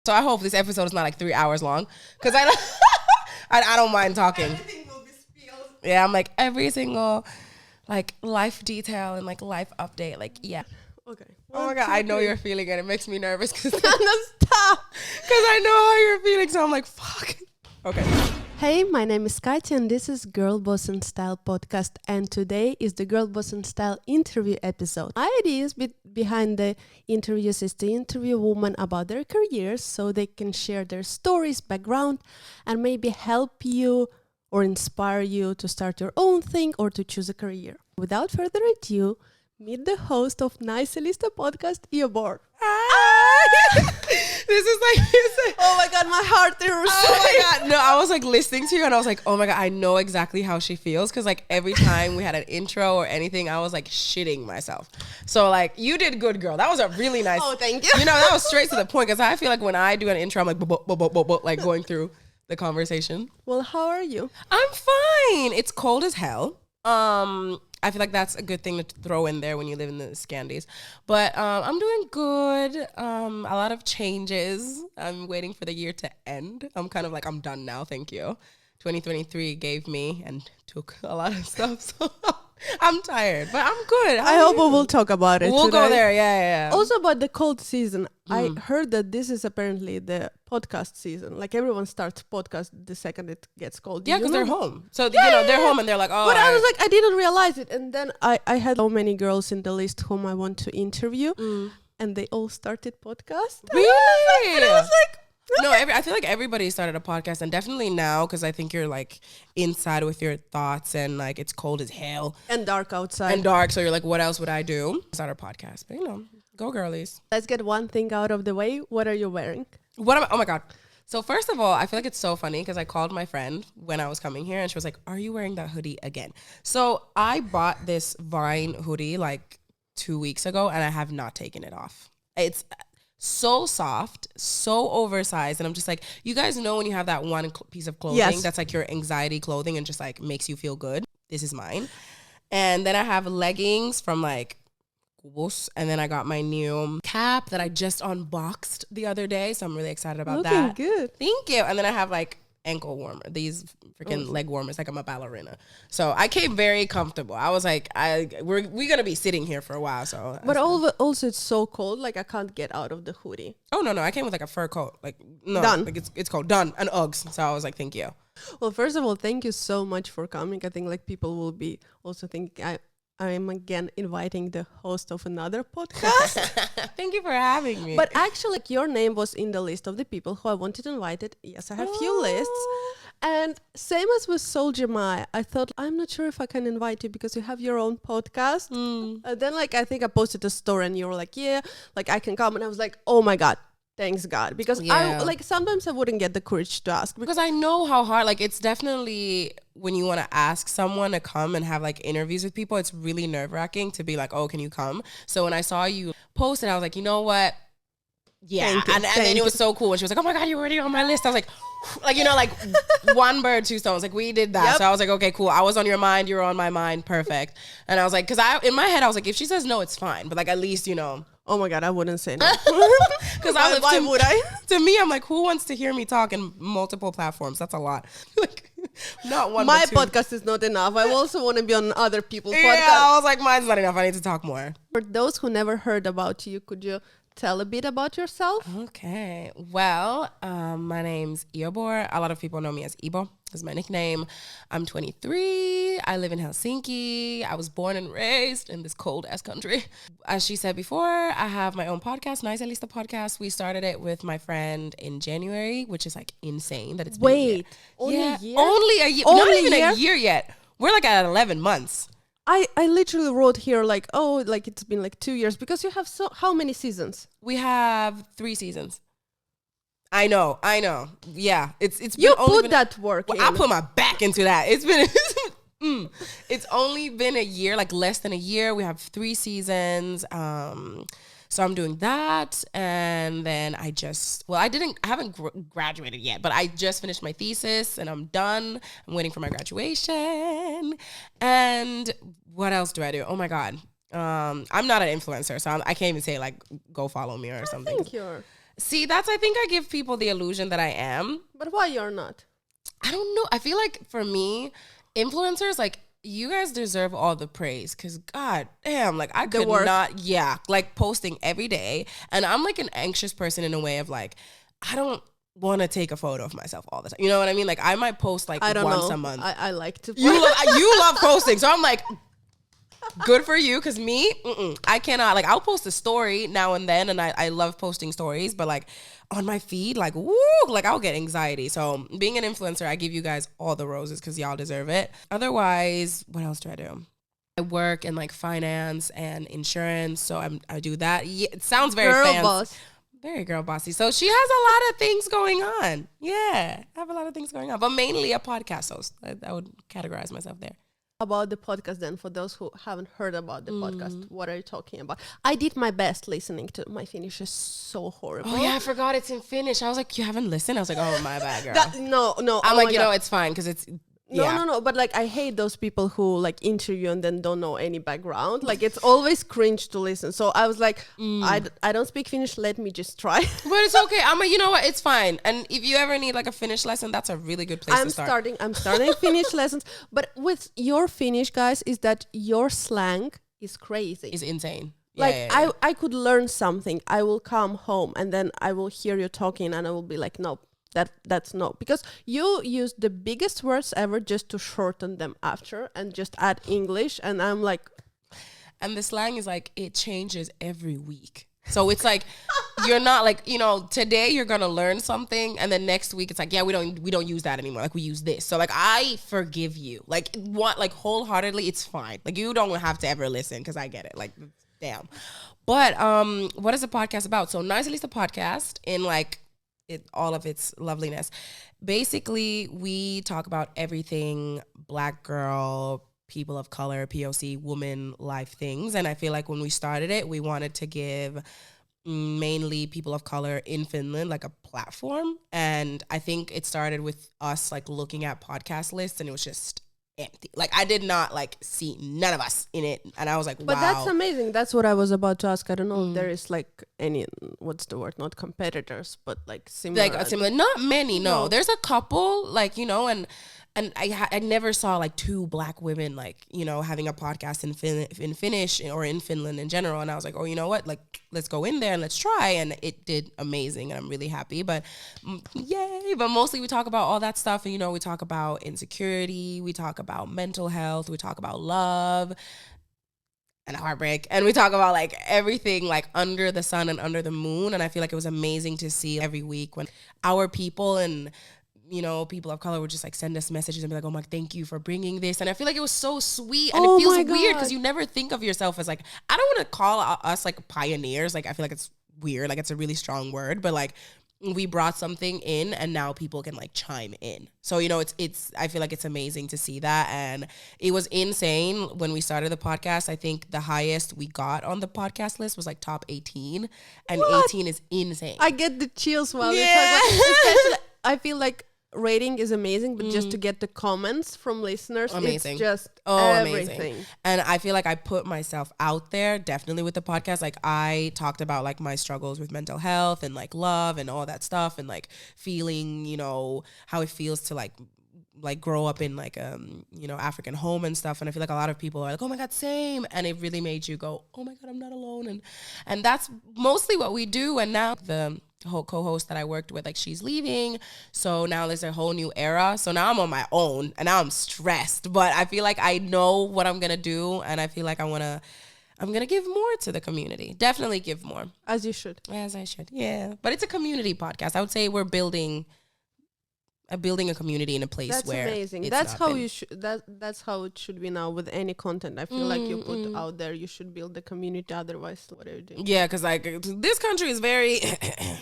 So I hope this episode is not like 3 hours long because I don't mind talking. Everything will be spilled. Yeah, I'm like every single like life detail and like life update. Like, yeah. Okay. Oh my God, I know you're feeling it. It makes me nervous because Stop. I know how you're feeling. So I'm like, fuck. Okay. Hey, my name is Katya and this is Girl Boss in Style podcast, and today is the Girl Boss in Style interview episode. My ideas behind the interviews is to interview women about their careers so they can share their stories, background, and maybe help you or inspire you to start your own thing or to choose a career. Without further ado, meet the host of Naisellista podcast, Iyobor. This is like, Oh my God, my heart is oh my God. No, I was like listening to you and I was like, oh my God, I know exactly how she feels. Cause like every time we had an intro or anything, I was like shitting myself. So like you did good, girl. That was a really nice. Oh, thank you. You know, that was straight to the point. Cause I feel like when I do an intro, I'm like, like going through the conversation. Well, how are you? I'm fine. It's cold as hell. I feel like that's a good thing to throw in there when you live in the Scandies. But I'm doing good. A lot of changes. I'm waiting for the year to end. I'm kind of like, I'm done now. Thank you. 2023 gave me and took a lot of stuff. So I'm tired, but I'm good. I hope we will talk about it We'll today. go there. Yeah. Also about the cold season, I heard that this is apparently the podcast season. Like everyone starts podcast the second it gets cold. Yeah, because they're home. So, they're home and they're like, oh. But I was like, I didn't realize it. And then I had so many girls in the list whom I want to interview. And they all started podcast. Really? And I was like, no, I feel like everybody started a podcast, and definitely now because I think you're like inside with your thoughts and like it's cold as hell and dark outside. and dark. So you're like, what else would I do? Start a podcast, but go girlies. Let's get one thing out of the way. What are you wearing? Oh my God. So first of all, I feel like it's so funny because I called my friend when I was coming here and she was like, are you wearing that hoodie again? So I bought this Vine hoodie like 2 weeks ago and I have not taken it off. It's so soft, so oversized, and I'm just like, you guys know when you have that one piece of clothing that's like your anxiety clothing and just like makes you feel good. This is mine. And then I have leggings from like Kubus, and then I got my new cap that I just unboxed the other day, so I'm really excited about that. Looking good. Thank you. And then I have like ankle warmer, these freaking leg warmers, like I'm a ballerina. So I came very comfortable. I was like, we're gonna be sitting here for a while. So, But also it's so cold, like I can't get out of the hoodie. oh no, I came with like a fur coat, like no, Done. like it's cold, done, and Uggs. So I was like, thank you. Well, first of all, thank you so much for coming. I think like people will be also thinking I am again inviting the host of another podcast. Thank you for having me. But actually, like, your name was in the list of the people who I wanted to invite. Yes, I have few lists. And same as with Soldier Mai, I thought, I'm not sure if I can invite you because you have your own podcast. Then like, I think I posted a story and you were like, yeah, like I can come. And I was like, oh my God. Thanks God, because I like sometimes I wouldn't get the courage to ask because I know how hard, like it's definitely when you want to ask someone to come and have like interviews with people, it's really nerve-wracking to be like, oh, can you come? So when I saw you post it, I was like, you know what? Yeah. And then it was so cool. And she was like, oh my God, you're already on my list. I was like, like one bird, two stones. Like we did that. Yep. So I was like, okay, cool. I was on your mind. You were on my mind. Perfect. And I was like, in my head, I was like, if she says no, it's fine. But like, at least, Oh my God, I wouldn't say no. Because why would I? To me, I'm like, who wants to hear me talk in multiple platforms? That's a lot. Like, not one. My but two. podcast is not enough. I also want to be on other people's podcasts. Yeah, I was like, mine's not enough. I need to talk more. For those who never heard about you, could you tell a bit about yourself? Okay. Well, my name's Iyobor. A lot of people know me as Ibo. That's my nickname. I'm 23. I live in Helsinki. I was born and raised in this cold-ass country. As she said before, I have my own podcast, Naisellista podcast. We started it with my friend in January, which is like insane that it's been a year. Only a year? Only a year. Not even a year yet. We're like at 11 months. I literally wrote here like, oh, like it's been like 2 years because you have how many seasons? We have 3 seasons. I know. Yeah, it's you been only put that work in. I put my back into that. It's been it's only been a year, like less than a year. We have 3 seasons. So I'm doing that, and then I haven't graduated yet, but I just finished my thesis and I'm done. I'm waiting for my graduation. And what else do I do? Oh my God. I'm not an influencer, so I can't even say like go follow me or something. Thank you. See, I think I give people the illusion that I am. But why you're not? I don't know. I feel like for me, influencers, like, you guys deserve all the praise because god damn, like I could not, like posting every day. And I'm like an anxious person in a way of like, I don't want to take a photo of myself all the time. You know what I mean? Like I might post like once a month. I like to post. You love posting. So I'm like, good for you, because me, I cannot. Like I'll post a story now and then, and I love posting stories, but like on my feed, like woo, like I'll get anxiety. So being an influencer, I give you guys all the roses because y'all deserve it. Otherwise, what else do I do? I work in like finance and insurance, so I do that. Yeah, it sounds very fancy. Boss. Very girl bossy. So she has a lot of things going on. Yeah, I have a lot of things going on, but mainly a podcast host. I would categorize myself there. About the podcast then, for those who haven't heard about the podcast, what are you talking about? I did my best listening to my Finnish is so horrible. Oh yeah, I forgot it's in Finnish. I was like, you haven't listened? I was like, oh my bad, girl. No. I'm like, it's fine because it's No, but like I hate those people who like interview and then don't know any background. Like it's always cringe to listen. So I was like, I don't speak Finnish. Let me just try. But it's okay. I'm like, you know what? It's fine. And if you ever need like a Finnish lesson, that's a really good place to start. I'm starting Finnish lessons. But with your Finnish, guys, is that your slang is crazy. It's insane. Like I could learn something. I will come home and then I will hear you talking and I will be like, no. That's no, because you use the biggest words ever just to shorten them after and just add English, and I'm like, and the slang is like it changes every week. So it's like you're not like, today you're gonna learn something, and then next week it's like, yeah, we don't use that anymore. Like we use this. So like I forgive you, like wholeheartedly. It's fine. Like you don't have to ever listen because I get it. Like damn. But what is the podcast about? So Naisellista podcast in like. All of its loveliness. Basically, we talk about everything Black girl, people of color, POC, woman life things. And I feel like when we started it, we wanted to give mainly people of color in Finland like a platform. And I think it started with us like looking at podcast lists, and it was just empty. Like I did not like see none of us in it, and I was like, wow. But that's amazing. That's what I was about to ask. I don't know if there is like any, what's the word, not competitors, but like similar. Like similar, not many. No, there's a couple, like, and I never saw like two Black women like, having a podcast in Finnish or in Finland in general. And I was like, oh, you know what? Like, let's go in there and let's try. And it did amazing, and I'm really happy. But yay! But mostly we talk about all that stuff. And, we talk about insecurity. We talk about mental health. We talk about love and heartbreak. And we talk about like everything like under the sun and under the moon. And I feel like it was amazing to see every week when our people and people of color would just like send us messages and be like, oh my, thank you for bringing this. And I feel like it was so sweet, and it feels weird because you never think of yourself as like, I don't want to call us like pioneers. Like I feel like it's weird. Like it's a really strong word, but like we brought something in and now people can like chime in. So, it's I feel like it's amazing to see that. And it was insane when we started the podcast. I think the highest we got on the podcast list was like top 18, and 18 is insane. I get the chills while we talk about it. Especially, I feel like rating is amazing, but just to get the comments from listeners, it's just everything. Amazing. And I feel like I put myself out there definitely with the podcast. Like I talked about like my struggles with mental health and like love and all that stuff, and like feeling, how it feels to like grow up in like African home and stuff. And I feel like a lot of people are like, oh my God, same. And it really made you go, oh my God, I'm not alone. And that's mostly what we do. And now the whole co-host that I worked with, like she's leaving, so now there's a whole new era. So now I'm on my own, and now I'm stressed, but I feel like I know what I'm gonna do, and I feel like I'm gonna give more to the community. Definitely give more, as I should. Yeah, but it's a community podcast. I would say we're building a community in a place that's where amazing. That's how you should. That's how it should be now with any content. I feel like you put out there, you should build the community. Otherwise, what are you doing? Yeah, because like this country is very,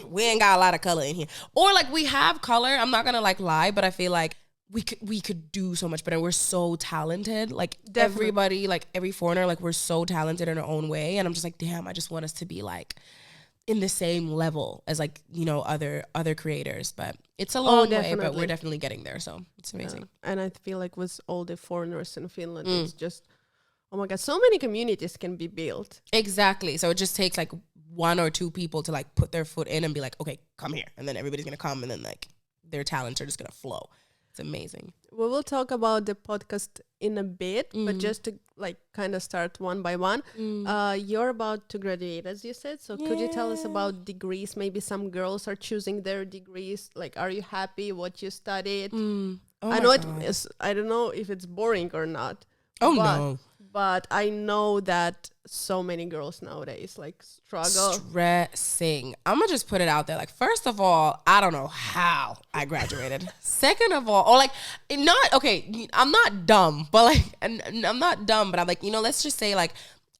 we ain't got a lot of color in here. Or like we have color. I'm not gonna like lie, but I feel like we could do so much better. We're so talented. Like everybody, like every foreigner, like we're so talented in our own way. And I'm just like, damn, I just want us to be like in the same level as like, other creators. But it's a long way, but we're definitely getting there. So it's amazing. Yeah. And I feel like with all the foreigners in Finland, it's just, oh my God, so many communities can be built. Exactly. So it just takes like one or two people to like put their foot in and be like, okay, come here. And then everybody's going to come and then like their talents are just going to flow. It's amazing. We will talk about the podcast in a bit, but just to like kind of start one by one. You're about to graduate, as you said. So could you tell us about degrees? Maybe some girls are choosing their degrees. Like, are you happy what you studied? I know it is. I don't know if it's boring or not. No. But I know that so many girls nowadays like struggle. Stressing. I'm going to just put it out there. Like, first of all, I don't know how I graduated. Second of all, or like, I'm not dumb, but like, I'm not dumb, but I'm like, let's just say like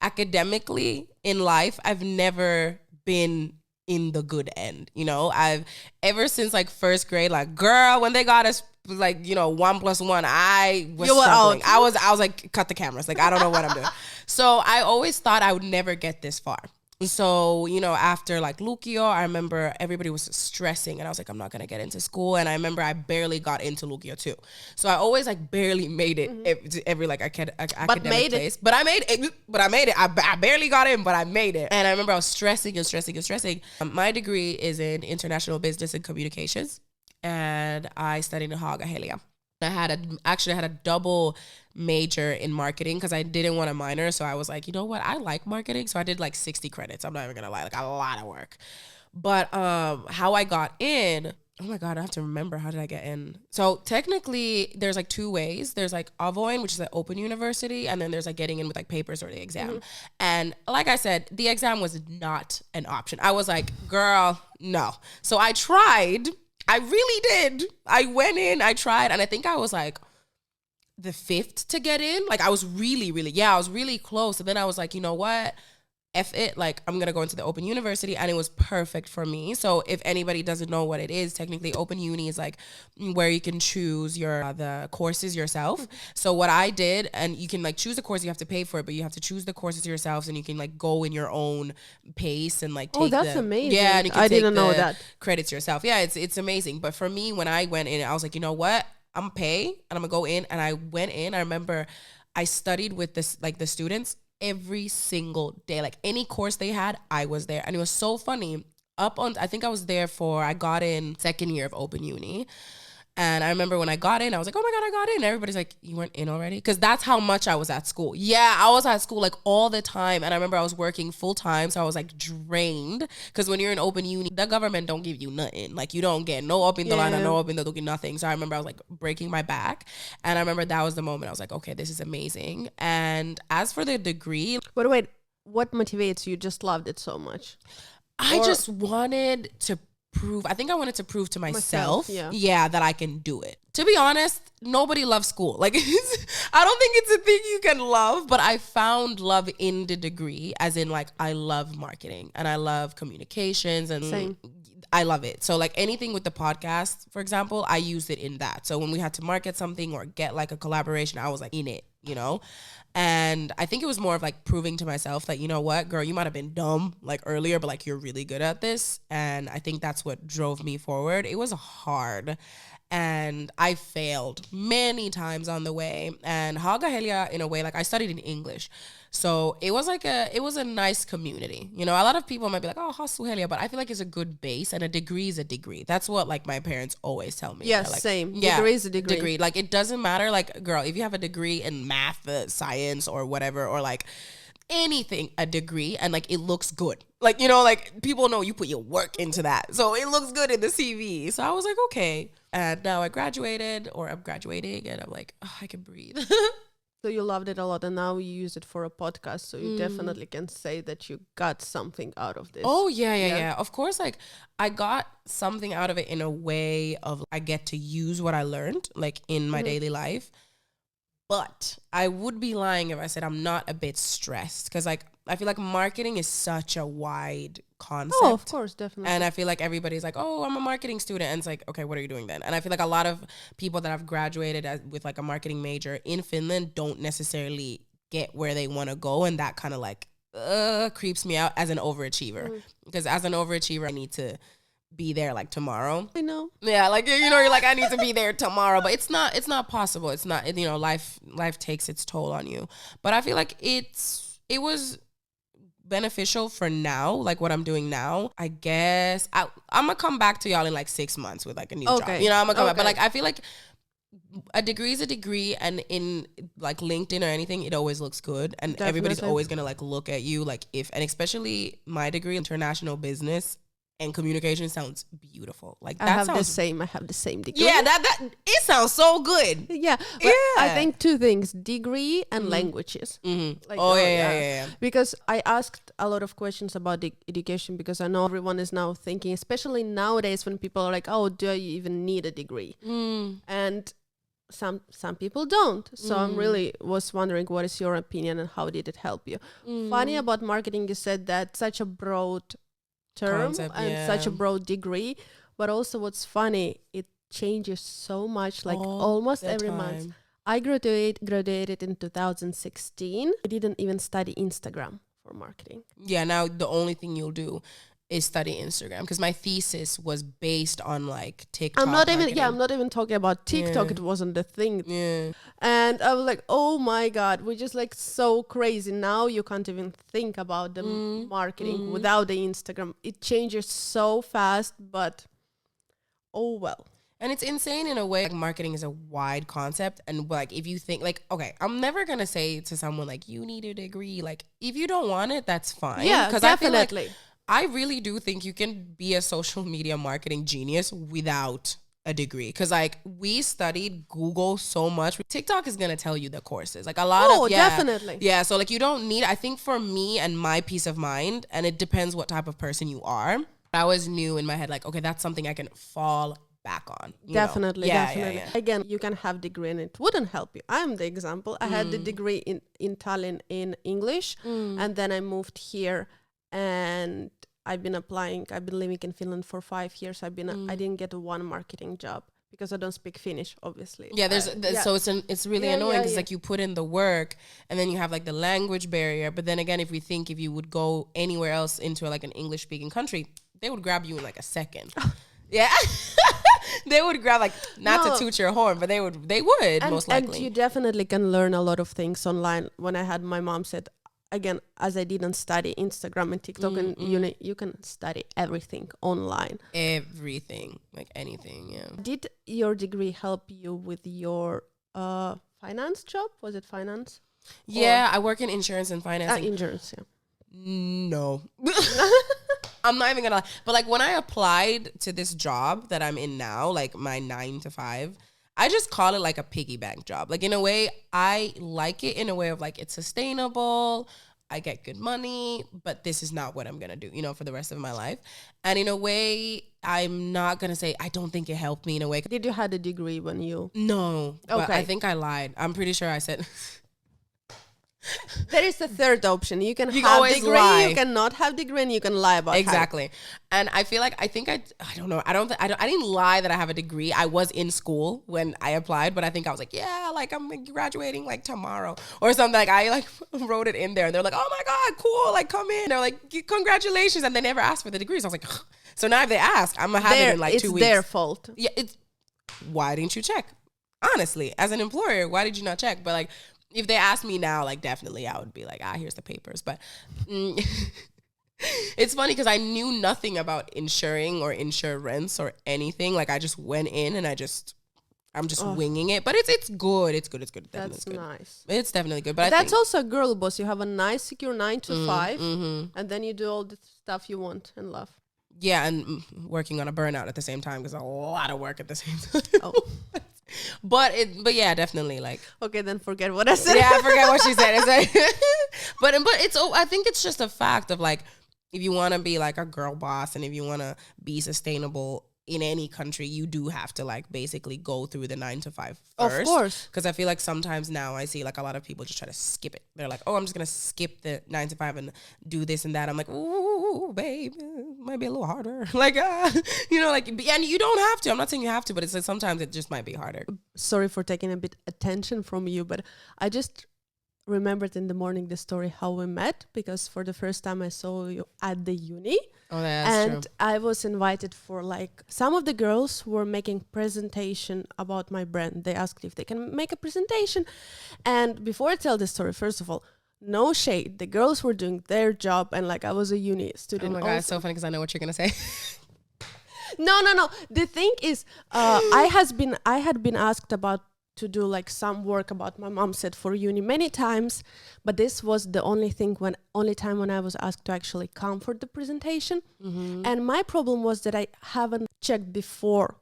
academically in life, I've never been in the good end. I've ever since like first grade, like, girl, when they got us like 1 + 1, I was struggling. I was like, cut the cameras, like I don't know what I'm doing. So I always thought I would never get this far. So after like Lukio, I remember everybody was stressing and I was like, I'm not gonna get into school. And I remember I barely got into Lukio too. So I always like barely made it every like academic place. But I made it. I barely got in, but I made it. And I remember I was stressing and stressing and stressing. My degree is in international business and communications. And I studied in Haga Helia. I had a double major in marketing because I didn't want a minor. So I was like, you know what? I like marketing. So I did like 60 credits. I'm not even going to lie, like a lot of work. But how I got in, oh my God, I have to remember, how did I get in? So technically there's like two ways. There's like Avoin, which is an open university. And then there's like getting in with like papers or the exam. And like I said, the exam was not an option. I was like, girl, no. So I tried. I really did. I went in, I tried, and I think I was like the 5th to get in. Like I was I was really close. And then I was like, you know what? F it, like I'm going to go into the open university, and it was perfect for me. So if anybody doesn't know what it is, technically open uni is like where you can choose the courses yourself. So what I did, and you can like choose the course, you have to pay for it, but you have to choose the courses yourself, and you can like go in your own pace and like take that's amazing. Yeah, and you can I take didn't know that. credits yourself. Yeah, it's amazing. But for me, when I went in, I was like, you know what? I'm gonna pay and I'm gonna go in. And I went in. I remember I studied with the students every single day. Like any course they had, I was there. And it was so funny. I think I got in second year of open uni. And I remember when I got in, I was like, oh my God, I got in. And everybody's like, you weren't in already? Because that's how much I was at school. Yeah, I was at school like all the time. And I remember I was working full time. So I was like drained. Because when you're in open uni, the government don't give you nothing. Like you don't get no up in the line, no up in the nothing. So I remember I was like breaking my back. And I remember that was the moment I was like, okay, this is amazing. And as for the degree. But wait, what motivates you? Just loved it so much? I just wanted to prove. I think I wanted to prove to myself that I can do it. To be honest, nobody loves school. Like I don't think it's a thing you can love, but I found love in the degree, as in like I love marketing and I love communications and Same. I love it. So like anything with the podcast, for example, I used it in that. So when we had to market something or get like a collaboration, I was like in it, And I think it was more of like proving to myself that, you know what, girl, you might have been dumb like earlier, but like you're really good at this. And I think that's what drove me forward. It was hard. And I failed many times on the way. And Haga Helia, in a way, like I studied in English. So it was a nice community. A lot of people might be like, oh, Hasu Helia, but I feel like it's a good base, and a degree is a degree. That's what like my parents always tell me. Yes, like, same. Yeah, degree is a degree. Like it doesn't matter. Like, girl, if you have a degree in math, science, or whatever, or like anything, a degree, and like it looks good. Like, like people know you put your work into that. So it looks good in the CV. So I was like, okay. And now I graduated, or I'm graduating, and I'm like, oh, I can breathe. So you loved it a lot, and now you use it for a podcast. So you definitely can say that you got something out of this. Oh, yeah. Of course, like I got something out of it in a way of I get to use what I learned like in my daily life. But I would be lying if I said I'm not a bit stressed, because like I feel like marketing is such a wide concept. Oh, of course, definitely. And I feel like everybody's like, oh, I'm a marketing student. And it's like, okay, what are you doing then? And I feel like a lot of people that have graduated with like a marketing major in Finland don't necessarily get where they want to go. And that kind of like creeps me out as an overachiever. Because as an overachiever, I need to be there like tomorrow. I know. Yeah, like you're like, I need to be there tomorrow, but it's not possible. It's not, life takes its toll on you. But I feel like it was beneficial for now, like what I'm doing now. I guess I'm gonna come back to y'all in like 6 months with like a new job. You know, I'm gonna come back. But like I feel like a degree is a degree, and in like LinkedIn or anything, it always looks good, and everybody's always gonna like look at you like and especially my degree, international business and communication, sounds beautiful. Like that I have the same degree. Yeah, that it sounds so good. Yeah, but I think two things: degree and languages. Like, yeah. Because I asked a lot of questions about the education, because I know everyone is now thinking, especially nowadays when people are like, "Oh, do I even need a degree?" And some people don't. So I'm really was wondering, what is your opinion and how did it help you? Funny about marketing, you said that such a broad term concept, and such a broad degree, but also what's funny, it changes so much, like almost every month. I graduated in 2016. I didn't even study Instagram for marketing. Yeah, now the only thing you'll do is study Instagram, because my thesis was based on like TikTok. I'm not even talking about TikTok. It wasn't the thing. And I was like, oh my God, we're just like so crazy. Now you can't even think about the marketing without the Instagram. It changes so fast, but oh well. And it's insane in a way. Like, marketing is a wide concept, and like if you think like, okay, I'm never gonna say to someone like, you need a degree. Like if you don't want it, that's fine. Yeah, definitely. I really do think you can be a social media marketing genius without a degree. Because, like, we studied Google so much. TikTok is going to tell you the courses. Like, a lot of... definitely. Yeah, so, like, you don't need... I think for me and my peace of mind, and it depends what type of person you are, I always knew in my head, like, okay, that's something I can fall back on. Definitely. Again, you can have degree and it wouldn't help you. I'm the example. I had the degree in Tallinn in English, and then I moved here. And I've been applying. I've been living in Finland for 5 years. I didn't get one marketing job because I don't speak Finnish, obviously. Yeah, so it's really annoying because like you put in the work and then you have like the language barrier. But then again, if you would go anywhere else into like an English speaking country, they would grab you in like a second. Yeah. They would grab like to toot your horn, but they would most likely. And you definitely can learn a lot of things online. When I had my mom said, again, as I didn't study Instagram and TikTok and you can study everything online. Everything, like anything, yeah. Did your degree help you with your finance job? Was it finance? Yeah, I work in insurance and financing. Insurance, yeah. No. I'm not even gonna lie. But like when I applied to this job that I'm in now, like my 9 to 5, I just call it like a piggy bank job. Like in a way, I like it in a way of like it's sustainable. I get good money, but this is not what I'm going to do, for the rest of my life. And in a way, I'm not going to say I don't think it helped me in a way. Did you have a degree when you... No. Okay. But I think I lied. I'm pretty sure I said... There is the third option. You can have degree, lie. You cannot have degree, and you can lie about exactly. And I feel like I don't know. I didn't lie that I have a degree. I was in school when I applied, but I think I was like, yeah, like I'm graduating like tomorrow or something. Like I like wrote it in there, and they're like, oh my god, cool, like come in. They're like, congratulations, and they never asked for the degrees. I was like, ugh. So now if they ask, I'm gonna have it in like 2 weeks. It's their fault. Yeah, why didn't you check? Honestly, as an employer, why did you not check? But like. If they asked me now, like definitely I would be like, here's the papers. But it's funny because I knew nothing about insuring or insurance or anything. Like I just went in and I'm just winging it. But it's good. It's good. It's good. That's nice. It's definitely good. But that's also a girl boss. You have a nice, secure 9 to 5, and then you do all the stuff you want and love. Yeah, and working on a burnout at the same time because a lot of work at the same time. Oh. But yeah, definitely like. Okay, then forget what I said. Yeah, I forget what she said. It's like, but I think it's just a fact of like, if you want to be like a girl boss and if you want to be sustainable in any country, you do have to like basically go through the 9 to 5 first. Of course. Because I feel like sometimes now I see like a lot of people just try to skip it. They're like, oh, I'm just going to skip the 9 to 5 and do this and that. I'm like, ooh, babe, it might be a little harder. Like, like, and you don't have to. I'm not saying you have to, but it's like sometimes it just might be harder. Sorry for taking a bit attention from you, but I just remembered in the morning the story how we met, because for the first time I saw you at the uni. Oh, that's true. And I was invited for like some of the girls were making presentation about my brand. They asked if they can make a presentation. And before I tell the story, first of all, no shade. The girls were doing their job, and like I was a uni student. Oh my God, it's so funny because I know what you're gonna say. No. The thing is, I had been asked about to do like some work about my mom said for uni many times, but this was the only time when I was asked to actually come for the presentation. And my problem was that I haven't checked before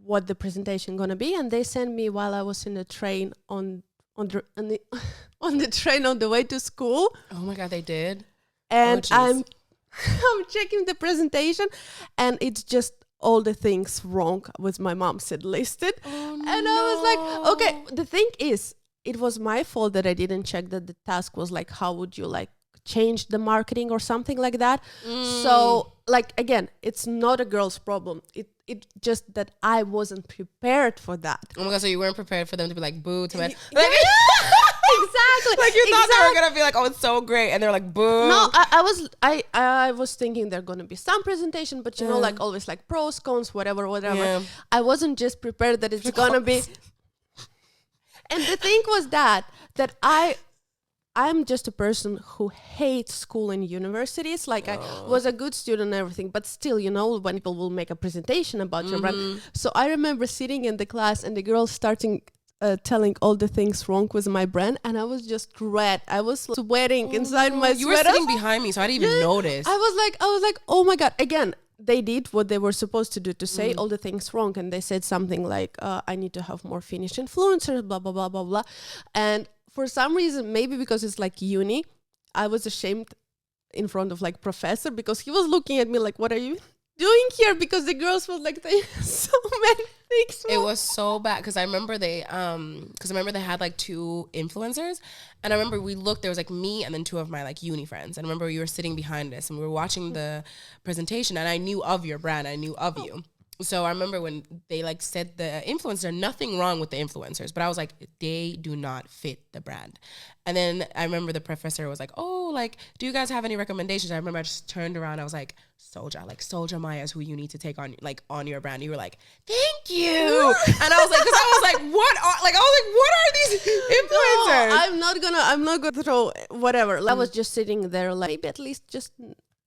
what the presentation gonna be, and they sent me while I was in the train on the train on the way to school. Oh my God, they did. And I'm checking the presentation, and it's just all the things wrong with my mom said listed. And I was like, okay, the thing is, it was my fault that I didn't check that the task was like, how would you like change the marketing or something like that. So like, again, it's not a girl's problem. It just that I wasn't prepared for that. Oh my God, so you weren't prepared for them to be like, boo, to me. Exactly. Like you thought they were gonna be like, oh, it's so great, and they're like, boo. No, I was thinking they're gonna be some presentation, but you know, like always like pros, cons, whatever. Yeah. I wasn't just prepared that it's gonna be. And the thing was that I'm just a person who hates school and universities. Like I was a good student and everything, but still, you know, when people will make a presentation about your brand. So I remember sitting in the class and the girls starting telling all the things wrong with my brand, and I was just red. I was sweating inside my You sweater. were sitting behind me, so I didn't even notice. I was like, oh my God. Again, they did what they were supposed to do, to say all the things wrong, and they said something like, I need to have more Finnish influencers, blah, blah, blah, blah, blah. And for some reason, maybe because it's like uni, I was ashamed in front of like professor, because he was looking at me like, what are you doing here? Because the girls were like, they so many things wrong. It was so bad because I remember they had like two influencers, and I remember we looked, there was like me and then two of my like uni friends, and I remember you were sitting behind us and we were watching the presentation, and I knew of your brand, I knew of you. So I remember when they like said the influencer, nothing wrong with the influencers, but I was like, they do not fit the brand. And then I remember the professor was like, oh, like, do you guys have any recommendations? I remember I just turned around, I was like, Soldier Maya is who you need to take on, like, on your brand. You were like, thank you. And I was like, because I was like, what are these influencers? No, I'm not gonna throw whatever. I was just sitting there like, maybe at least just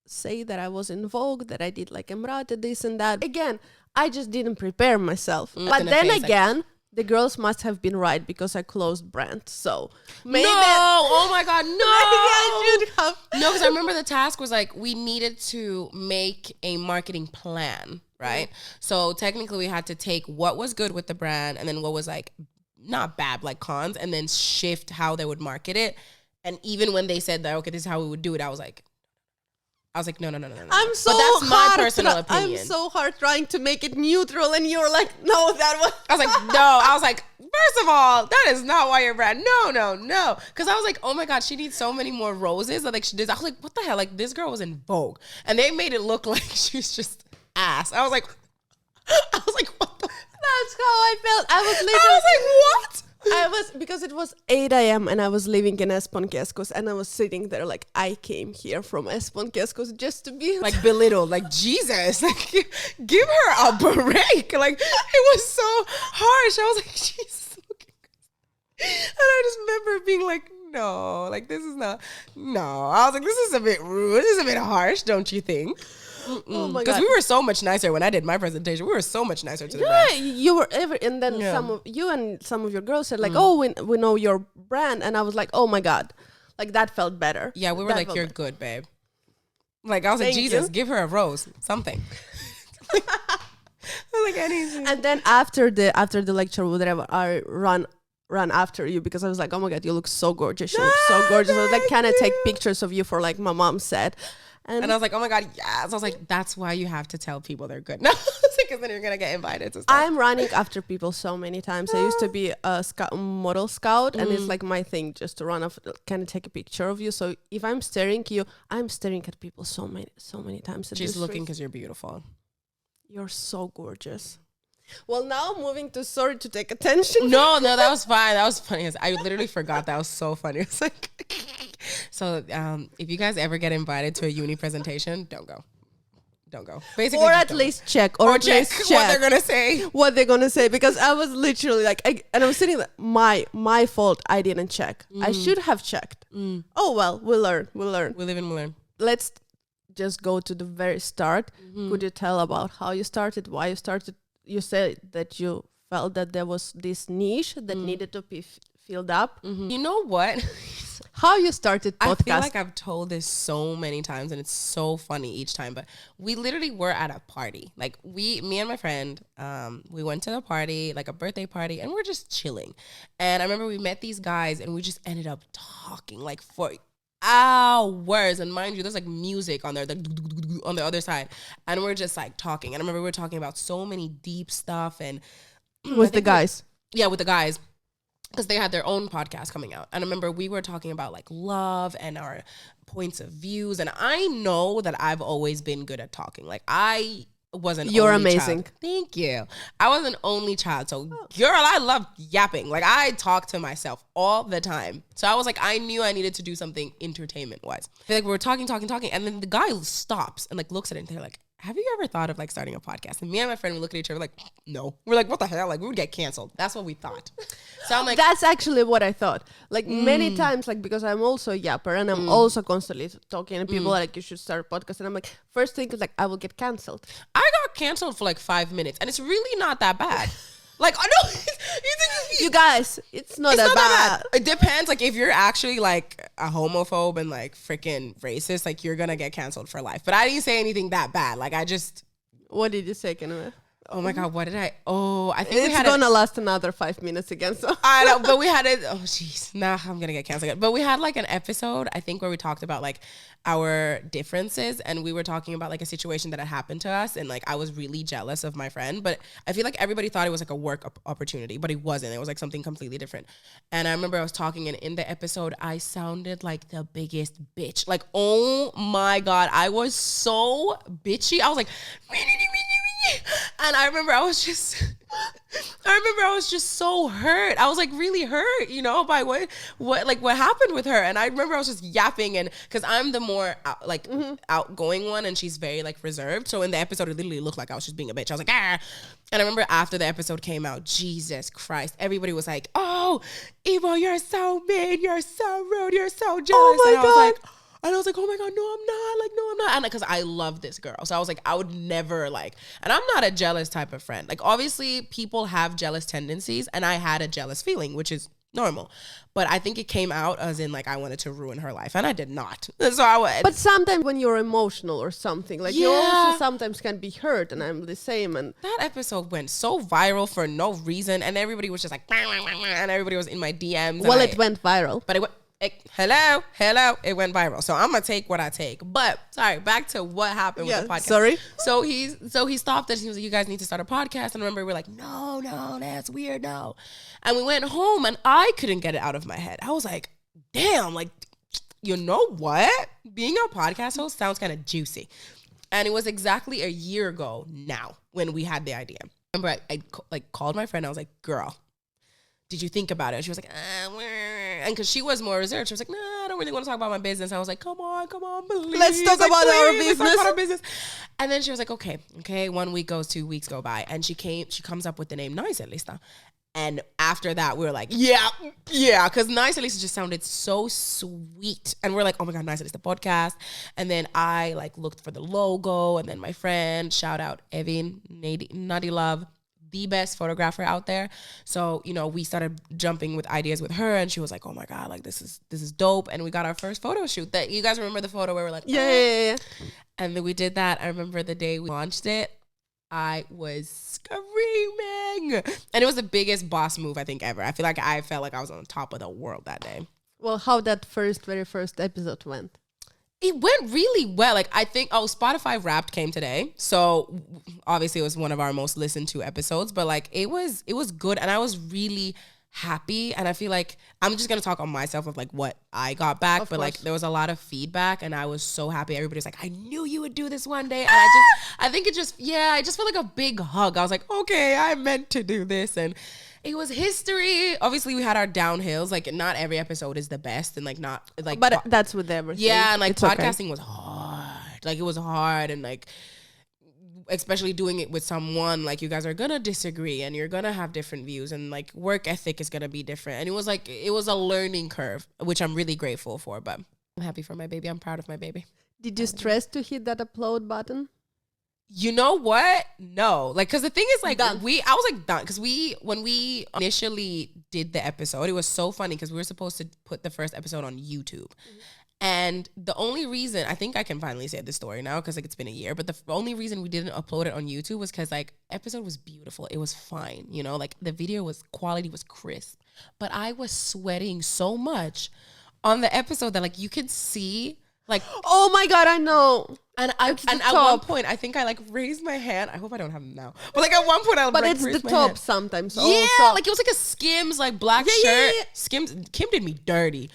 say that I was in Vogue, that I did like Emrata, this and that. Again, I just didn't prepare myself. But then again, the girls must have been right, because I closed brand. So maybe oh my God, no. Maybe I should have. No, because I remember the task was like, we needed to make a marketing plan, right? So technically we had to take what was good with the brand and then what was like not bad, like cons, and then shift how they would market it. And even when they said that, okay, this is how we would do it, I was like, no. I'm so but that's my hard personal opinion. I'm so hard trying to make it neutral, and you're like, no, that was. I was like, no. I was like, first of all, that is not why you're brand. No. Because I was like, oh my God, she needs so many more roses. Like she did. I was like, what the hell? Like, this girl was in Vogue, and they made it look like she was just ass. I was like, what the? That's how I felt. I was like, what? Because it was 8 a.m. and I was living in Esponkeskos, and I was sitting there like, I came here from Esponkeskos just to be like belittled, like, Jesus, like, give her a break. Like, it was so harsh. I was like, Jesus. And I just remember being like, no, like, this is not, no. I was like, this is a bit rude. This is a bit harsh, don't you think? Oh my God. Because we were so much nicer when I did my presentation. We were so much nicer to the brand. Yeah, you were and then some of your girls said like, oh, we know your brand, and I was like, oh my God, like that felt better. Yeah, we were that like, you're good, babe. Like, I was like, Jesus, give her a rose, something. Like anything. And then after the lecture, whatever, I run after you, because I was like, oh my God, you look so gorgeous. You look so gorgeous. I was like, can I take pictures of you for like my mom said? And I was like, oh my God, yes. I was like, that's why you have to tell people they're good. No, because then you're going to get invited to stuff. I'm running after people so many times. I used to be a model scout, and it's like my thing just to run off, kind of take a picture of you. So if I'm staring at you, I'm staring at people so many times. She's looking because you're beautiful. You're so gorgeous. Well, now moving to sorry to take attention. No, that was fine. That was funny. I literally forgot. That was so funny. It's like, so if you guys ever get invited to a uni presentation, don't go. don't go. Basically, or just at don't least check. go. Or check what they're gonna say. What they're gonna say, because I was literally like, and I was sitting there, my fault, I didn't check. I should have checked. Oh well, we'll learn. We live and we learn. Let's just go to the very start. Could you tell about how you started, why you started? You said that you felt that there was this niche that needed to be filled up. You know what? How you started podcast? I feel like I've told this so many times and it's so funny each time, but we literally were at a party. Like me and my friend, we went to a party, like a birthday party, and we're just chilling. And I remember we met these guys and we just ended up talking like for hours. And mind you, there's like music on there, like on the other side. And we're just like talking. And I remember we were talking about so many deep stuff and with the guys. Yeah, with the guys. Because they had their own podcast coming out. And I remember we were talking about like love and our points of views. And I know that I've always been good at talking. Like I wasn't You're only amazing. Child. Thank you. I was an only child. So girl, I love yapping. Like I talk to myself all the time. So I was like, I knew I needed to do something entertainment wise. Like we were talking. And then the guy stops and like looks at it and they're like, have you ever thought of like starting a podcast? And me and my friend, we look at each other like, no. We're like, what the hell? Like we would get canceled. That's what we thought. So I'm like, that's actually what I thought. Like many times, like because I'm also a yapper and I'm also constantly talking and people are like, you should start a podcast. And I'm like, first thing is like, I will get canceled. I got canceled for like 5 minutes and it's really not that bad. Like, I know, you guys, it's not that bad. It depends. Like, if you're actually like a homophobe and like freaking racist, like you're gonna get canceled for life. But I didn't say anything that bad. Like, I just. What did you say, Kenua? Oh my God, what did I? Oh, I think it's gonna last another 5 minutes again. So I know, but we had it. Oh, jeez, nah, I'm gonna get canceled again. But we had like an episode, I think, where we talked about like our differences, and we were talking about like a situation that had happened to us, and like I was really jealous of my friend, but I feel like everybody thought it was like a work opportunity, but it wasn't. It was like something completely different. And I remember I was talking, and in the episode, I sounded like the biggest bitch. Like, oh my God, I was so bitchy. I was like. And I remember I was just so hurt. I was like really hurt, you know, by what happened with her. And I remember I was just yapping, and because I'm the more outgoing one, and she's very like reserved. So in the episode, it literally looked like I was just being a bitch. I was like, ah. And I remember after the episode came out, Jesus Christ, everybody was like, oh, Iyobor, you're so mean, you're so rude, you're so jealous. Oh my God. And I was like, oh my God, no, I'm not. Like, no, I'm not. And because I love this girl. So I was like, I would never like, and I'm not a jealous type of friend. Like, obviously, people have jealous tendencies. And I had a jealous feeling, which is normal. But I think it came out as in, like, I wanted to ruin her life. And I did not. So I would. But sometimes when you're emotional or something, like, you also sometimes can be hurt. And I'm the same. And that episode went so viral for no reason. And everybody was just like, and everybody was in my DMs. Well, it went viral. But it went. Hello, it went viral. So I'm gonna take what I take. But sorry, back to what happened with the podcast. Sorry. So he stopped us. He was like, "You guys need to start a podcast." And I remember we were like, "No, that's weird, no." And we went home, and I couldn't get it out of my head. I was like, "Damn, like, you know what? Being a podcast host sounds kind of juicy." And it was exactly a year ago now when we had the idea. I remember I like called my friend. I was like, "Girl, did you think about it?" She was like, and because she was more reserved, she was like, "Nah, I don't really want to talk about my business." I was like, come on, please. Let's talk about our business. And then she was like, okay. 1 week goes, 2 weeks go by. And she comes up with the name Naisellista. And after that, we were like, yeah. Because Naisellista just sounded so sweet. And we're like, oh my God, Naisellista podcast. And then I like looked for the logo. And then my friend, shout out Evin, Nadi Love, the best photographer out there. So, you know, we started jumping with ideas with her, and she was like, oh my God, like this is dope. And we got our first photo shoot. That you guys remember the photo where we're like, yeah. And then we did that. I remember the day we launched it, I was screaming. And it was the biggest boss move I think ever. I feel like I felt like I was on top of the world that day. Well, how that very first episode went? It went really well. Like, I think, Spotify Wrapped came today. So obviously it was one of our most listened to episodes, but like it was good. And I was really happy. And I feel like I'm just going to talk on myself of like what I got back. But like there was a lot of feedback and I was so happy. Everybody's like, I knew you would do this one day. And I think it just felt like a big hug. I was like, okay, I meant to do this. And it was history. Obviously, we had our downhills. Like, not every episode is the best, and like not like. But that's with everything. Yeah, and like it's podcasting was hard. Like it was hard, and like especially doing it with someone, like you guys are gonna disagree and you're gonna have different views and like work ethic is gonna be different. And it was a learning curve, which I'm really grateful for, but I'm happy for my baby. I'm proud of my baby. Did you stress to hit that upload button? You know what? No. Like, cause the thing is like, Done. I was like done. Cause when we initially did the episode, it was so funny cause we were supposed to put the first episode on YouTube. And the only reason, I think I can finally say this story now because like it's been a year, but the only reason we didn't upload it on YouTube was because like episode was beautiful. It was fine, you know, like the video quality was crisp, but I was sweating so much on the episode that like you could see like, oh my God, I know. And at one point, I think I like raised my hand. I hope I don't have them now. But like at one point, I but like, it's raised the my top hand. sometimes. Yeah, also. like it was like a Skims like black shirt. Yeah. Skims. Kim did me dirty.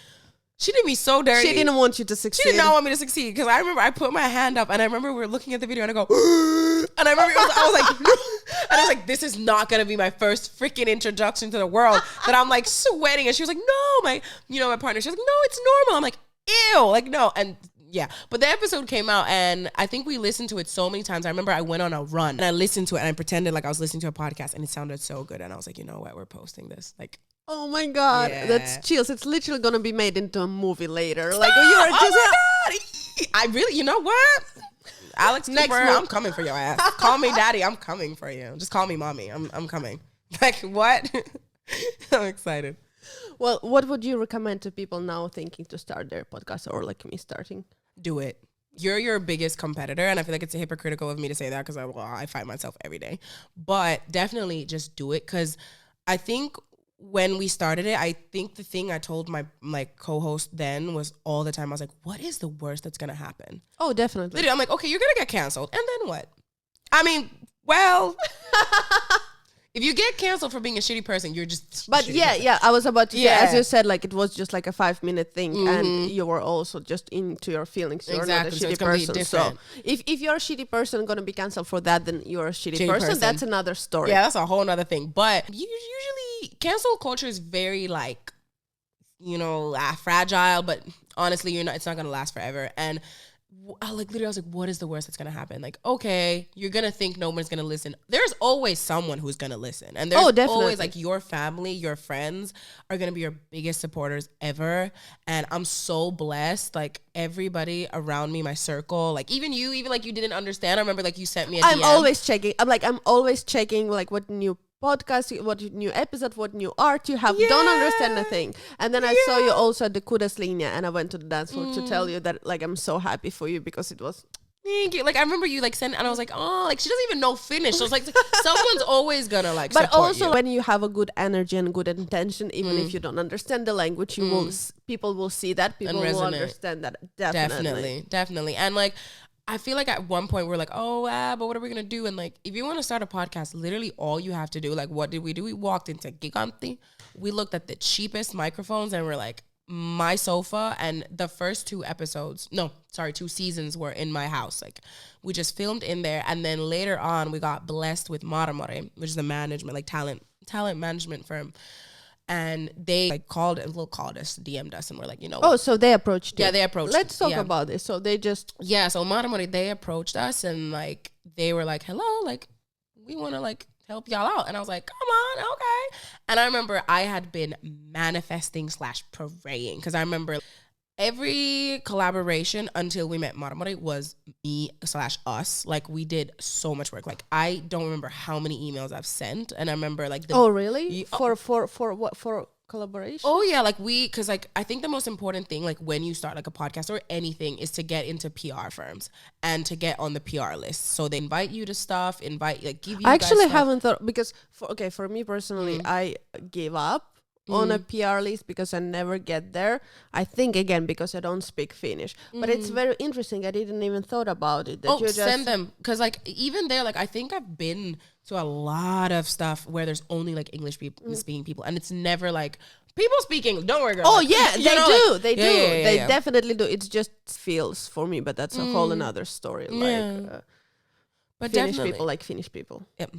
She did me so dirty. She didn't want you to succeed. She did not want me to succeed because I remember I put my hand up and I remember we were looking at the video and I go, and I remember I was like, and I was like, this is not gonna be my first freaking introduction to the world. That I'm like sweating, and she was like, no, my partner. She was like, no, it's normal. I'm like, ew, like no, and. Yeah, but the episode came out and I think we listened to it so many times. I remember I went on a run and I listened to it and I pretended like I was listening to a podcast and it sounded so good. And I was like, you know what? We're posting this. Like, oh my God, yeah. That's chills. It's literally going to be made into a movie later. Stop! Like, you're just... Oh my God. I really, you know what? Alex Next Cooper, month. I'm coming for your ass. Call me daddy. I'm coming for you. Just call me mommy. I'm coming. Like, what? I'm excited. Well, what would you recommend to people now thinking to start their podcast or like me starting? Do it. You're your biggest competitor, and I feel like it's hypocritical of me to say that because I fight myself every day. But definitely just do it because I think when we started it, I think the thing I told my like co-host then was all the time, I was like, what is the worst that's going to happen? Oh, definitely. Literally, I'm like, okay, you're going to get canceled. And then what? I mean, well... If you get canceled for being a shitty person, you're just. But yeah, I was about to say, Yeah. as you said, like it was just like a 5-minute thing, and you were also just into your feelings. You're Exactly. not a So shitty it's gonna be person. So different. if you're a shitty person gonna be canceled for that, then you're a shitty person. person. That's another story. Yeah, that's a whole nother thing. But usually, cancel culture is very like, fragile. But honestly, it's not gonna last forever. And I was like, what is the worst that's gonna happen? Like, okay, you're gonna think no one's gonna listen. There's always someone who's gonna listen, and there's always like your family, your friends are gonna be your biggest supporters ever. And I'm so blessed. Like everybody around me, my circle, like even like you didn't understand. I remember like you sent me a DM. I'm always checking like what new podcast, what new episode, what new art you have. Don't understand a thing. And then I saw you also at the Kudaslinja, and I went to the dance floor to tell you that like I'm so happy for you because it was. Thank you. Like I remember you like sent, and I was like, oh, like she doesn't even know Finnish. So it's like someone's always gonna like. But also you. when you have a good energy and good intention, even if you don't understand the language, you will people will see that, people will understand that. Definitely, and like. I feel like at one point we're like, oh, but what are we going to do? And like, if you want to start a podcast, literally all you have to do, like, what did we do? We walked into Giganti. We looked at the cheapest microphones and we're like, my sofa. And the first 2 seasons were in my house. Like, we just filmed in there. And then later on, we got blessed with Marmore, which is a management, like talent management firm. And they like called us, DM'd us, and we're like, Oh, so they approached you. Yeah, they approached. Let's talk about this. So they just. Yeah, so Maramori, they approached us and like, they were like, hello, like, we want to like help y'all out. And I was like, come on, okay. And I remember I had been manifesting / praying because I remember every collaboration until we met Maramori was me / us. Like we did so much work. Like I don't remember how many emails I've sent. And I remember like oh really? For what? For collaboration? Oh yeah, like because like I think the most important thing like when you start like a podcast or anything is to get into PR firms and to get on the PR list. So they invite you to stuff, give you. I actually guys haven't thought because for me personally, I gave up on a PR list because I never get there. I think again because I don't speak Finnish, but it's very interesting. I didn't even thought about it. That send them because like even there, like I think I've been to a lot of stuff where there's only like English speaking people, and it's never like people speaking. Don't worry, girl. Oh like, yeah, they do. Like, they do. They definitely do. It just feels for me, but that's a whole another story. Like, but Finnish definitely people like Finnish people. Yep.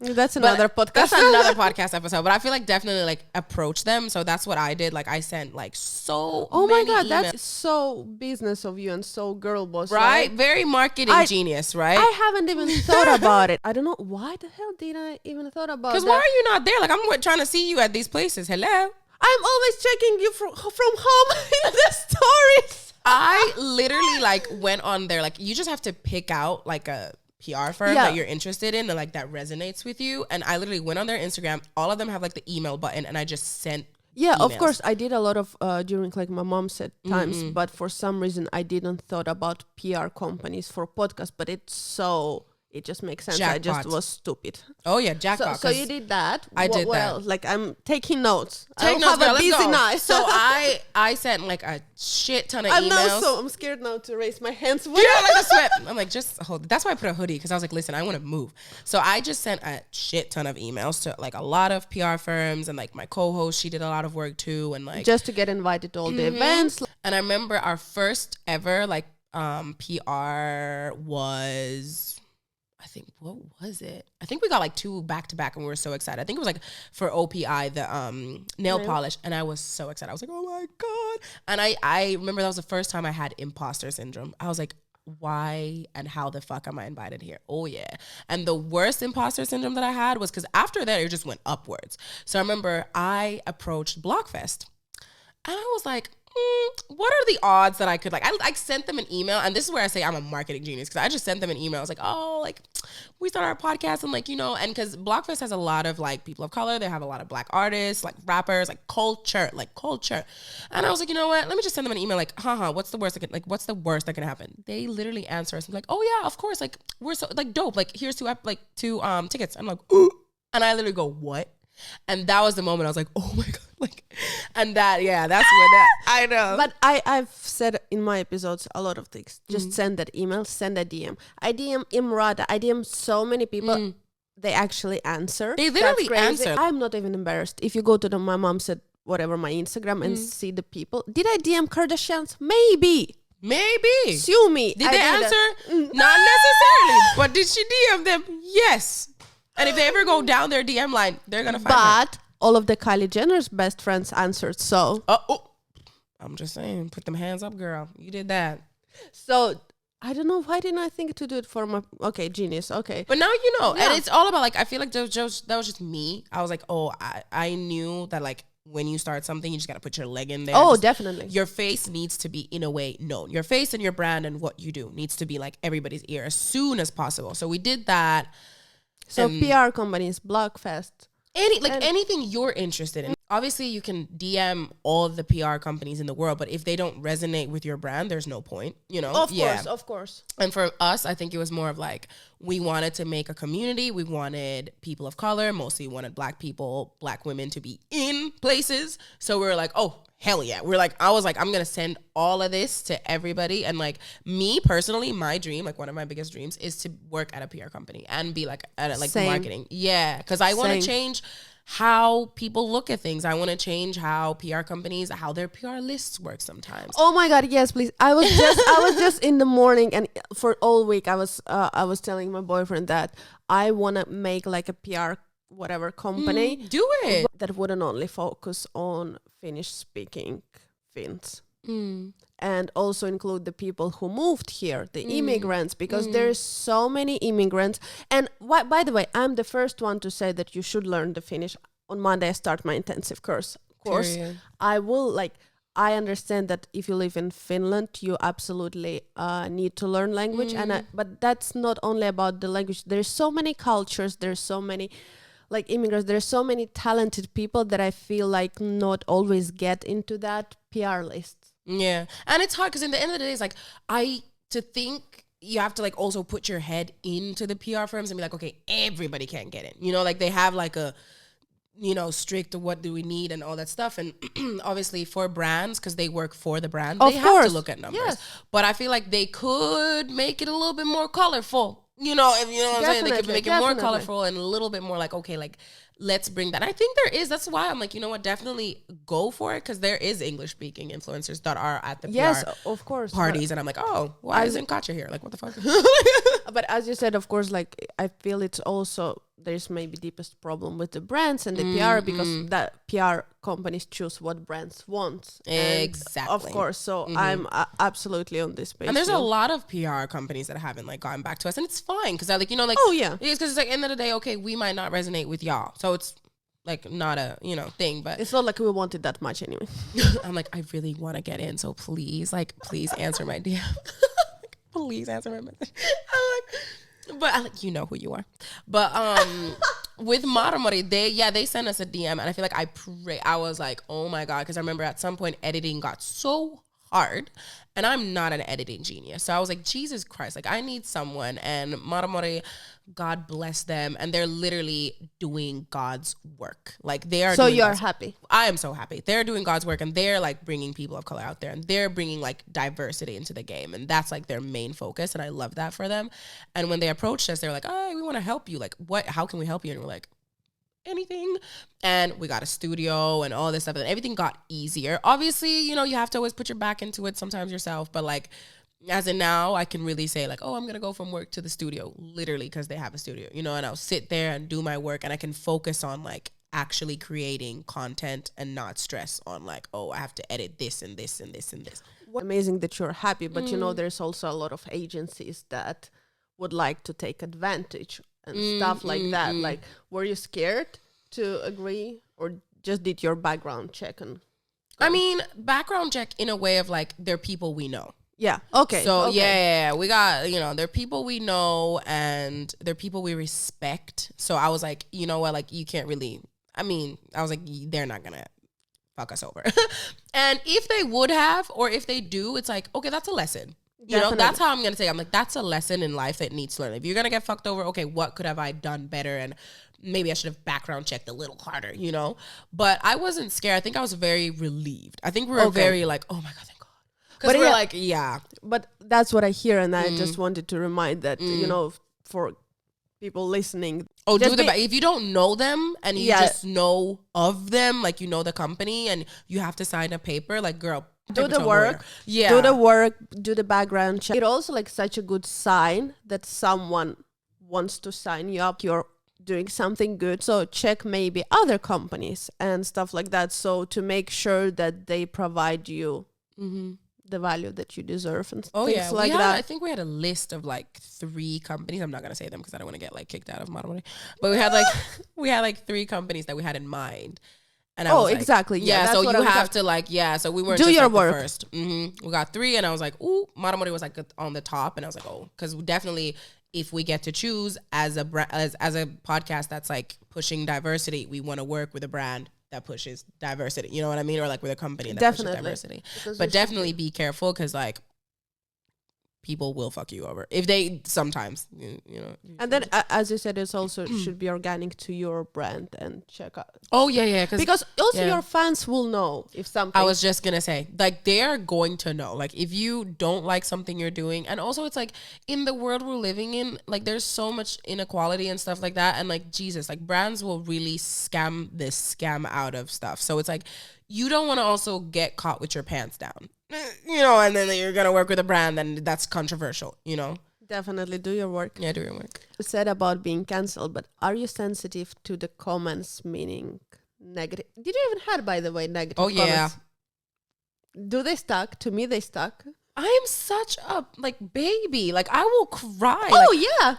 That's another podcast. That's another podcast episode. But I feel like definitely like approach them. So that's what I did. Like I sent like so Oh my many God, emails. that's so business of you and so girl boss, Right? Very marketing genius, right? I haven't even thought about it. I don't know why the hell did I even thought about that. Because why are you not there? Like I'm trying to see you at these places. Hello. I'm always checking you from home in the stories. I literally like went on there. Like you just have to pick out like a PR firm that you're interested in and like that resonates with you. And I literally went on their Instagram. All of them have like the email button, and I just sent. Yeah, emails. of course. I did a lot of during like my mom said times, but for some reason I didn't thought about PR companies for podcast. But it just makes sense. Jackpot. I just was stupid. Oh yeah, jackpot. So you did that. I did that. Else? Like I'm taking notes. Take I notes, have girl, a let's busy go. night. So I sent like a shit ton of emails. I'm scared now to raise my hands. Yeah, like a sweat. I'm like, just hold it. That's why I put a hoodie, because I was like, listen, I want to move. So I just sent a shit ton of emails to like a lot of PR firms, and like my co-host, she did a lot of work too, and like just to get invited to all the events. And I remember our first ever like PR was, I think, what was it? I think we got like 2 back to back, and we were so excited. I think it was like for OPI, the nail polish, and I was so excited. I was like, oh my God. And I remember that was the first time I had imposter syndrome. I was like, why and how the fuck am I invited here? Oh yeah. And the worst imposter syndrome that I had was because after that it just went upwards. So I remember I approached Blockfest, and I was like, what are the odds that I could I sent them an email, and this is where I say I'm a marketing genius, because I just sent them an email. I was like, oh, like we started our podcast, and like, you know, and because Blockfest has a lot of like people of color, they have a lot of black artists, like rappers, like culture. And I was like, you know what, let me just send them an email, like, what's the worst that can happen? They literally answer us and be like, oh yeah, of course, like we're so like dope, like here's two tickets. I'm like, ooh. And I literally go, what? And that was the moment I was like, oh my God, like, and that, yeah, that's when that, I know. But I've said in my episodes a lot of things. Just send that email, send a DM. I DM Imrata, I DM so many people. They actually answer. They literally answer. I'm not even embarrassed. If you go to my mom said, whatever, my Instagram and see the people. Did I DM Kardashians? Maybe. Sue me. Did they answer? Not necessarily. But did she DM them? Yes. And if they ever go down their DM line, they're going to find her. But all of the Kylie Jenner's best friends answered, so. I'm just saying, put them hands up, girl. You did that. So, I don't know, why didn't I think to do it for my, okay, genius, okay. But now you know. Yeah. And it's all about, like, I feel like that was just me. I was like, I knew that, like, when you start something, you just got to put your leg in there. Definitely. Your face needs to be, in a way, known. Your face and your brand and what you do needs to be, like, everybody's ear as soon as possible. So we did that. So PR companies, Blockfest. Anything you're interested in. Obviously, you can DM all of the PR companies in the world, but if they don't resonate with your brand, there's no point, you know? Of course. And for us, I think it was more of like, we wanted to make a community. We wanted people of color, mostly wanted black people, black women to be in places. So we were like, oh, hell yeah. I was like, I'm going to send all of this to everybody. And like me personally, my dream, like one of my biggest dreams is to work at a PR company and be like at like marketing. Yeah. Cause I want to change how people look at things. I want to change how PR companies, how their PR lists work sometimes. Oh my God, yes, please. I was just in the morning, and for all week I was telling my boyfriend that I want to make like a PR whatever company. Do it. That wouldn't only focus on Finnish speaking Finns. And also include the people who moved here, the immigrants, because there's so many immigrants. And by the way, I'm the first one to say that you should learn the Finnish. On Monday, I start my intensive course. Period. I will I understand that if you live in Finland, you absolutely need to learn language. But that's not only about the language. There's so many cultures. There's so many immigrants. There's so many talented people that I feel like not always get into that PR list. Yeah. And it's hard because in the end of the day, it's like, to think you have to like also put your head into the PR firms and be like, okay, everybody can't get in. You know, like they have like a, you know, strict what do we need and all that stuff. And obviously for brands, because they work for the brand, they have to look at numbers. Yes. But I feel like they could make it a little bit more colorful. You know, if you know what I'm saying, they could make it more colorful and a little bit more like, okay, like let's bring that. I think there is. That's why I'm like, you know what, definitely go for it, because there is English speaking influencers that are at the PR of course parties, and I'm like, oh, why isn't Katja here? Like, what the fuck? But as you said, of course, like I feel it's also there's maybe deepest problem with the brands and the PR, because that PR companies choose what brands want. Exactly. Of course. So I'm absolutely on this page. And there's too. a lot of PR companies that haven't like gotten back to us, and it's fine because they're like, like, oh yeah, it's because it's like end of the day, okay, we might not resonate with y'all, so it's like not a thing, but it's not like we want it that much anyway. I'm like, I really want to get in, so please answer my DM. Please answer my message. But I like, you know who you are. But with Maramori, they sent us a DM, and I feel like I was like, oh my God, because I remember at some point editing got so hard, and I'm not an editing genius. So I was like, Jesus Christ, like I need someone. And Maramori, God bless them, and they're literally doing God's work. Like they are. So doing you're God's happy. I am so happy. They're doing God's work, and they're like bringing people of color out there, and they're bringing like diversity into the game, and that's like their main focus, and I love that for them. And when they approached us, they were like, "Oh, we want to help you. Like, what? How can we help you?" And we're like, anything. And we got a studio and all this stuff, and everything got easier. Obviously, you have to always put your back into it sometimes yourself, but like as in now, I can really say like, oh, I'm gonna go from work to the studio, literally because they have a studio, and I'll sit there and do my work, and I can focus on like actually creating content and not stress on like, oh, I have to edit this and this and this and this. Amazing that you're happy, but there's also a lot of agencies that would like to take advantage and stuff like that. Like, were you scared to agree, or just did your background check? And I mean, background check in a way of like, they're people we know. Yeah. Okay. So okay. yeah, we got, they're people we know, and they're people we respect. So I was like, you know what, like you can't really, I was like, they're not gonna fuck us over. And if they would have, or if they do, it's like, okay, that's a lesson. That's how I'm gonna say. I'm like, that's a lesson in life that needs to learn. If you're gonna get fucked over, okay, what could have I done better? And maybe I should have background checked a little harder, But I wasn't scared. I think I was very relieved. I think we were very like, oh my God, thank God. Because we're like, yeah. But that's what I hear, and I just wanted to remind that, for people listening. Oh, if you don't know them and you just know of them, like you know the company and you have to sign a paper, like girl, do the work. Yeah. Do the work, do the background check. It's also like such a good sign that someone wants to sign you up. You're doing something good. So check maybe other companies and stuff like that. So to make sure that they provide you the value that you deserve and things like that. I think we had a list of like 3 companies. I'm not gonna say them because I don't want to get like kicked out of Maramori. But we had like 3 companies that we had in mind. And I was like, exactly. Yeah. So you have to like, so we weren't do just your like work the first. We got 3, and I was like, ooh, Maramori was like on the top, and I was like, oh, because definitely if we get to choose as a podcast that's like pushing diversity, we want to work with a brand that pushes diversity, you know what I mean? Or like with a company that pushes diversity. But definitely be careful, because like people will fuck you over if they sometimes, And then, as you said, it's also should be organic to your brand and check out. Oh yeah, because also your fans will know if something. I was just gonna say, like they are going to know, like if you don't like something you're doing, and also it's like in the world we're living in, like there's so much inequality and stuff like that, and like Jesus, like brands will really scam out of stuff. So it's like you don't want to also get caught with your pants down. And then you're gonna work with a brand, and that's controversial, Definitely do your work. Yeah, do your work. You said about being cancelled, but are you sensitive to the comments, meaning negative? Did you even have, by the way, negative comments? Yeah. Do they stuck? To me, they stuck. I am such a like baby. Like I will cry. Oh like, yeah.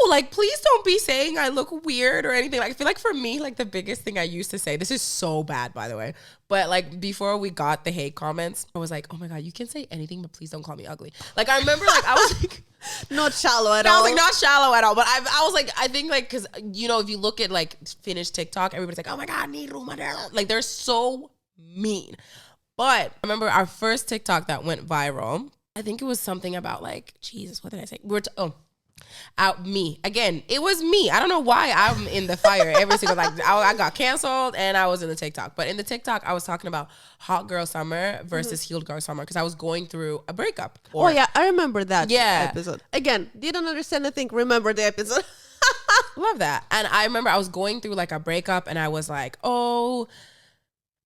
Like please don't be saying I look weird or anything. Like I feel like for me, like the biggest thing I used to say, this is so bad by the way, but like before we got the hate comments, I was like, oh my God, you can say anything, but please don't call me ugly. Like I remember like I was like not shallow at all. I was like not shallow at all, but I was like, I think like because if you look at like Finnish TikTok, everybody's like, oh my God, like they're so mean. But I remember our first TikTok that went viral. I think it was something about like, Jesus, what did I say? Me. Again, it was me. I don't know why I'm in the fire every single, like I got canceled and I was in the TikTok. But in the TikTok, I was talking about hot girl summer versus healed girl summer because I was going through a breakup. Oh yeah, I remember that episode. Again, didn't understand a thing. Remember the episode. Love that. And I remember I was going through like a breakup and I was like,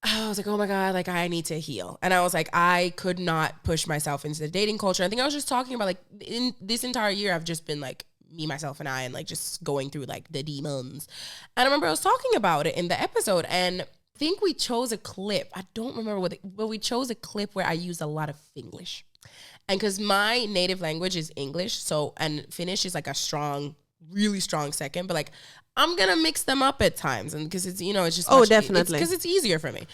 I was like, oh my God, like I need to heal. And I was like, I could not push myself into the dating culture. I think I was just talking about like in this entire year, I've just been like me, myself, and I, and like just going through like the demons. And I remember I was talking about it in the episode, and I think we chose a clip. I don't remember but we chose a clip where I used a lot of Finglish. And because my native language is English, so, and Finnish is like a strong, really strong second, but like I'm gonna mix them up at times, and because it's, you know, it's just definitely, because it's easier for me.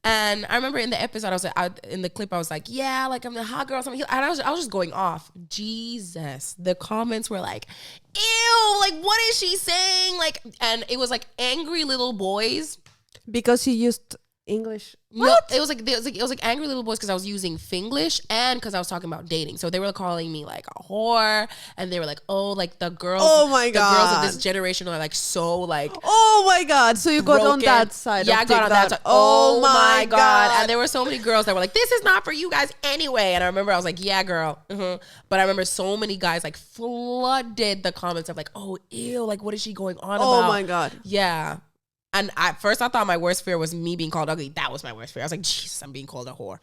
And I remember in the episode, I was like, in the clip, I was like, yeah, like I'm the hot girl, something. And I was just going off. Jesus, the comments were like, ew, like what is she saying? Like, and it was like angry little boys because you used English. What? No, it was like angry little boys because I was using Finglish and because I was talking about dating. So they were calling me like a whore, and they were like, "Oh, like the girls, the girls of this generation are like so like." Oh my god! So you got on that side? Yeah, I got on that side. Oh my god! And there were so many girls that were like, "This is not for you guys anyway." And I remember I was like, "Yeah, girl." But I remember so many guys like flooded the comments of like, "Oh, ew! Like what is she going on about?" Oh my god! Yeah. And at first I thought my worst fear was me being called ugly. That was my worst fear. I was like, Jesus, I'm being called a whore.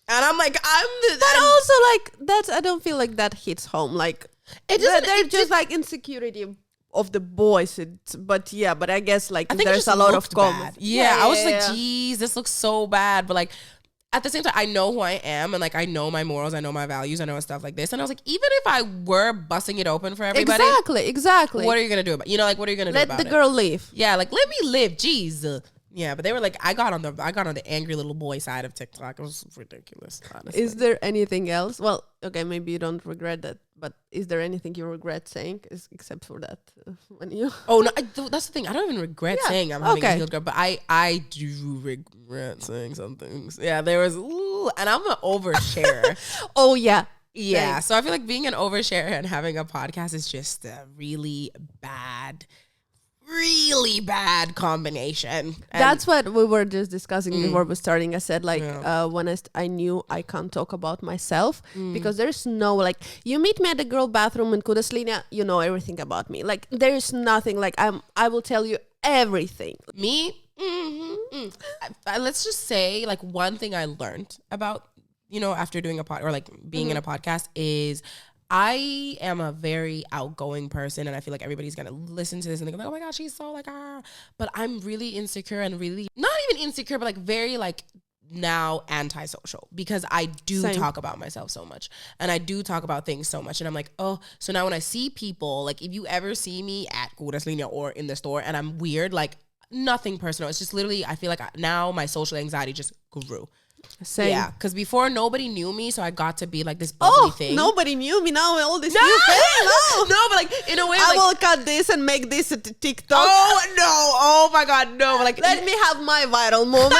And I'm like, But also like I don't feel like that hits home. Like they're just like insecurity of the boys. But I guess like I think there's a lot of comments. Yeah, I was like, geez, this looks so bad. But like at the same time, I know who I am, and like I know my morals, I know my values, I know stuff like this. And I was like, even if I were busting it open for everybody, exactly. What are you gonna do about? You know, like what are you gonna do about it? Let the girl live. Yeah, like let me live. Jeez. Yeah, but they were like, I got on the angry little boy side of TikTok. It was ridiculous, honestly. Is there anything else? Well, okay, maybe you don't regret that, but is there anything you regret saying, except for that when you? Oh no, that's the thing. I don't even regret saying I'm having a healed girl, but I do regret saying some things. Yeah, there was, and I'm an oversharer. Oh yeah. Yeah, so I feel like being an oversharer and having a podcast is just a really bad combination. And that's what we were just discussing before we starting. I said like when I knew I can't talk about myself because there's no like, you meet me at the girl bathroom in Kudaslinja, you know everything about me. Like there's nothing like I will tell you everything. Me, let's just say like one thing I learned about, you know, after doing a pod or like being in a podcast is I am a very outgoing person, and I feel like everybody's gonna listen to this and they're like, oh my god, she's so like but I'm really insecure and really not even insecure, but like very like now antisocial because I do talk about myself so much and I do talk about things so much, and I'm like, oh, so now when I see people, like if you ever see me at Kudaslinja or in the store and I'm weird, like nothing personal, it's just literally I feel like now my social anxiety just grew. Same. Yeah, because before nobody knew me, so I got to be like this bubbly thing. Nobody knew me now. All this new thing. No, but like in a way, I will cut this and make this a TikTok. Oh no! Oh my god, no! But like, let me have my viral moment.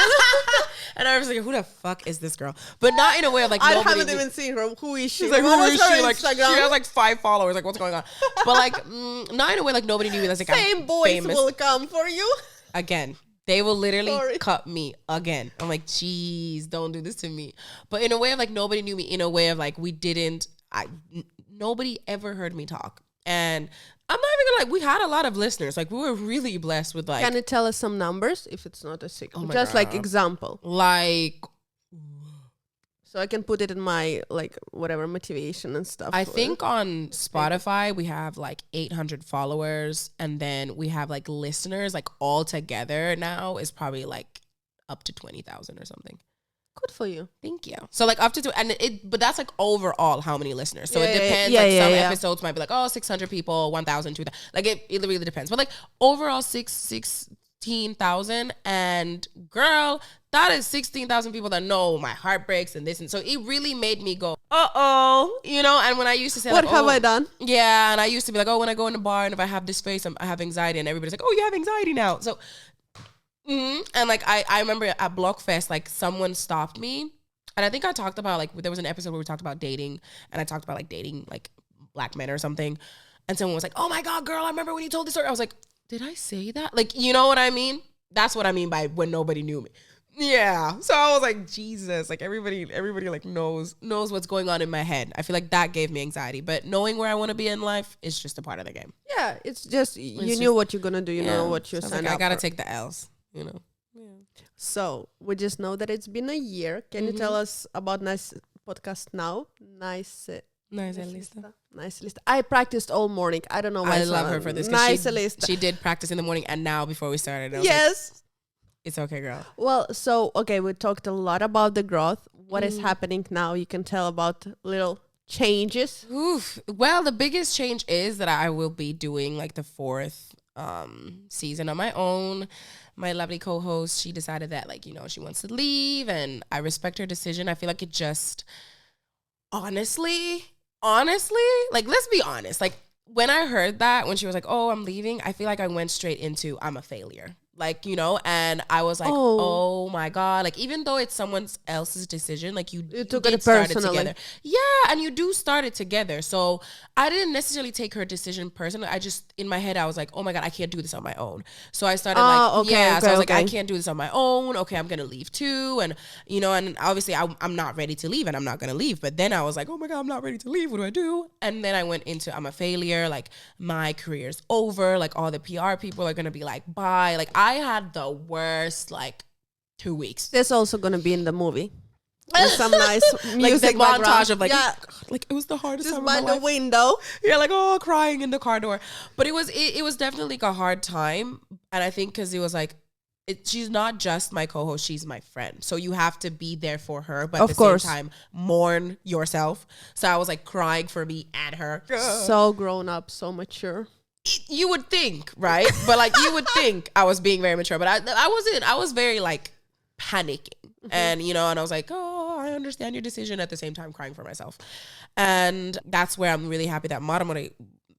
And I was like, who the fuck is this girl? But not in a way of like I haven't even seen her. Who is she? She's like, who is she? Like, she has like 5 followers. Like, what's going on? But like, not in a way like nobody knew me. That's like same boys famous. Will come for you again. They will literally cut me again. I'm like, geez, don't do this to me. But in a way of like nobody knew me. In a way of like nobody ever heard me talk. And I'm not even gonna we had a lot of listeners. Like we were really blessed with like. Can you tell us some numbers if it's not a secret? Oh just God. Like example. Like. So I can put it in my like whatever motivation and stuff. I think on Spotify we have like 800 followers, and then we have like listeners like all together now is probably like up to 20,000 or something. Good for you. Thank you. So like up to but that's like overall how many listeners. So it depends. Some episodes might be like 600 people, 1,000, 2,000. Like it really depends. But like overall 16,000, and girl, that is 16,000 people that know my heart breaks and this, and so it really made me go, you know. And when I used to say, what have I done? Yeah, and I used to be like, when I go in the bar and if I have this face, I have anxiety, and everybody's like, you have anxiety now. So, and like I remember at Blockfest, like someone stopped me, and I think I talked about like there was an episode where we talked about dating, and I talked about like dating like black men or something, and someone was like, oh my god, girl, I remember when you told this story. I was like, did I say that? Like, you know what I mean? That's what I mean by when nobody knew me. Yeah. So I was like, Jesus, like everybody like knows what's going on in my head. I feel like that gave me anxiety, but knowing where I want to be in life is just a part of the game. Yeah. It's just, you knew what you're going to do. You know what you're signing up I got to take the L's, you know? Yeah. So we just know that it's been a year. Can you tell us about Nice podcast now? Naisellista. Naisellista. I practiced all morning. I don't know why. I love her for this. Naisellista. She did practice in the morning and now before we started. I was Yes. like, it's okay, girl. Well, so, okay, we talked a lot about the growth. What is happening now? You can tell about little changes. Oof. Well, the biggest change is that I will be doing like the 4th season on my own. My lovely co-host, she decided that like, she wants to leave and I respect her decision. I feel like it just, honestly, like, let's be honest. Like when I heard that, when she was like, oh, I'm leaving, I feel like I went straight into I'm a failure. Like, and I was like, oh my God. Like, even though it's someone else's decision, like you took it start it personally. together. Yeah, and you do start it together. So I didn't necessarily take her decision personally. I just, in my head, I was like, oh my God, I can't do this on my own. So I started so I was like, I can't do this on my own. Okay, I'm going to leave too. And, and obviously I'm not ready to leave and I'm not going to leave. But then I was like, oh my God, I'm not ready to leave. What do I do? And then I went into, I'm a failure. Like my career's over. Like all the PR people are going to be like, bye. Like I had the worst, like 2 weeks. There's also going to be in the movie. With some nice music like the montage of like it was the hardest just time by of my the life. window. Yeah, like crying in the car door. But it was definitely like a hard time, and I think because it was like she's not just my co-host, she's my friend. So you have to be there for her, but at the same time mourn yourself. So I was like crying for me and her. So grown up, so mature. You would think, right? But like you would think I was being very mature, but I wasn't. I was very like panicking. And, and I was like, oh, I understand your decision, at the same time crying for myself. And that's where I'm really happy that Maramori,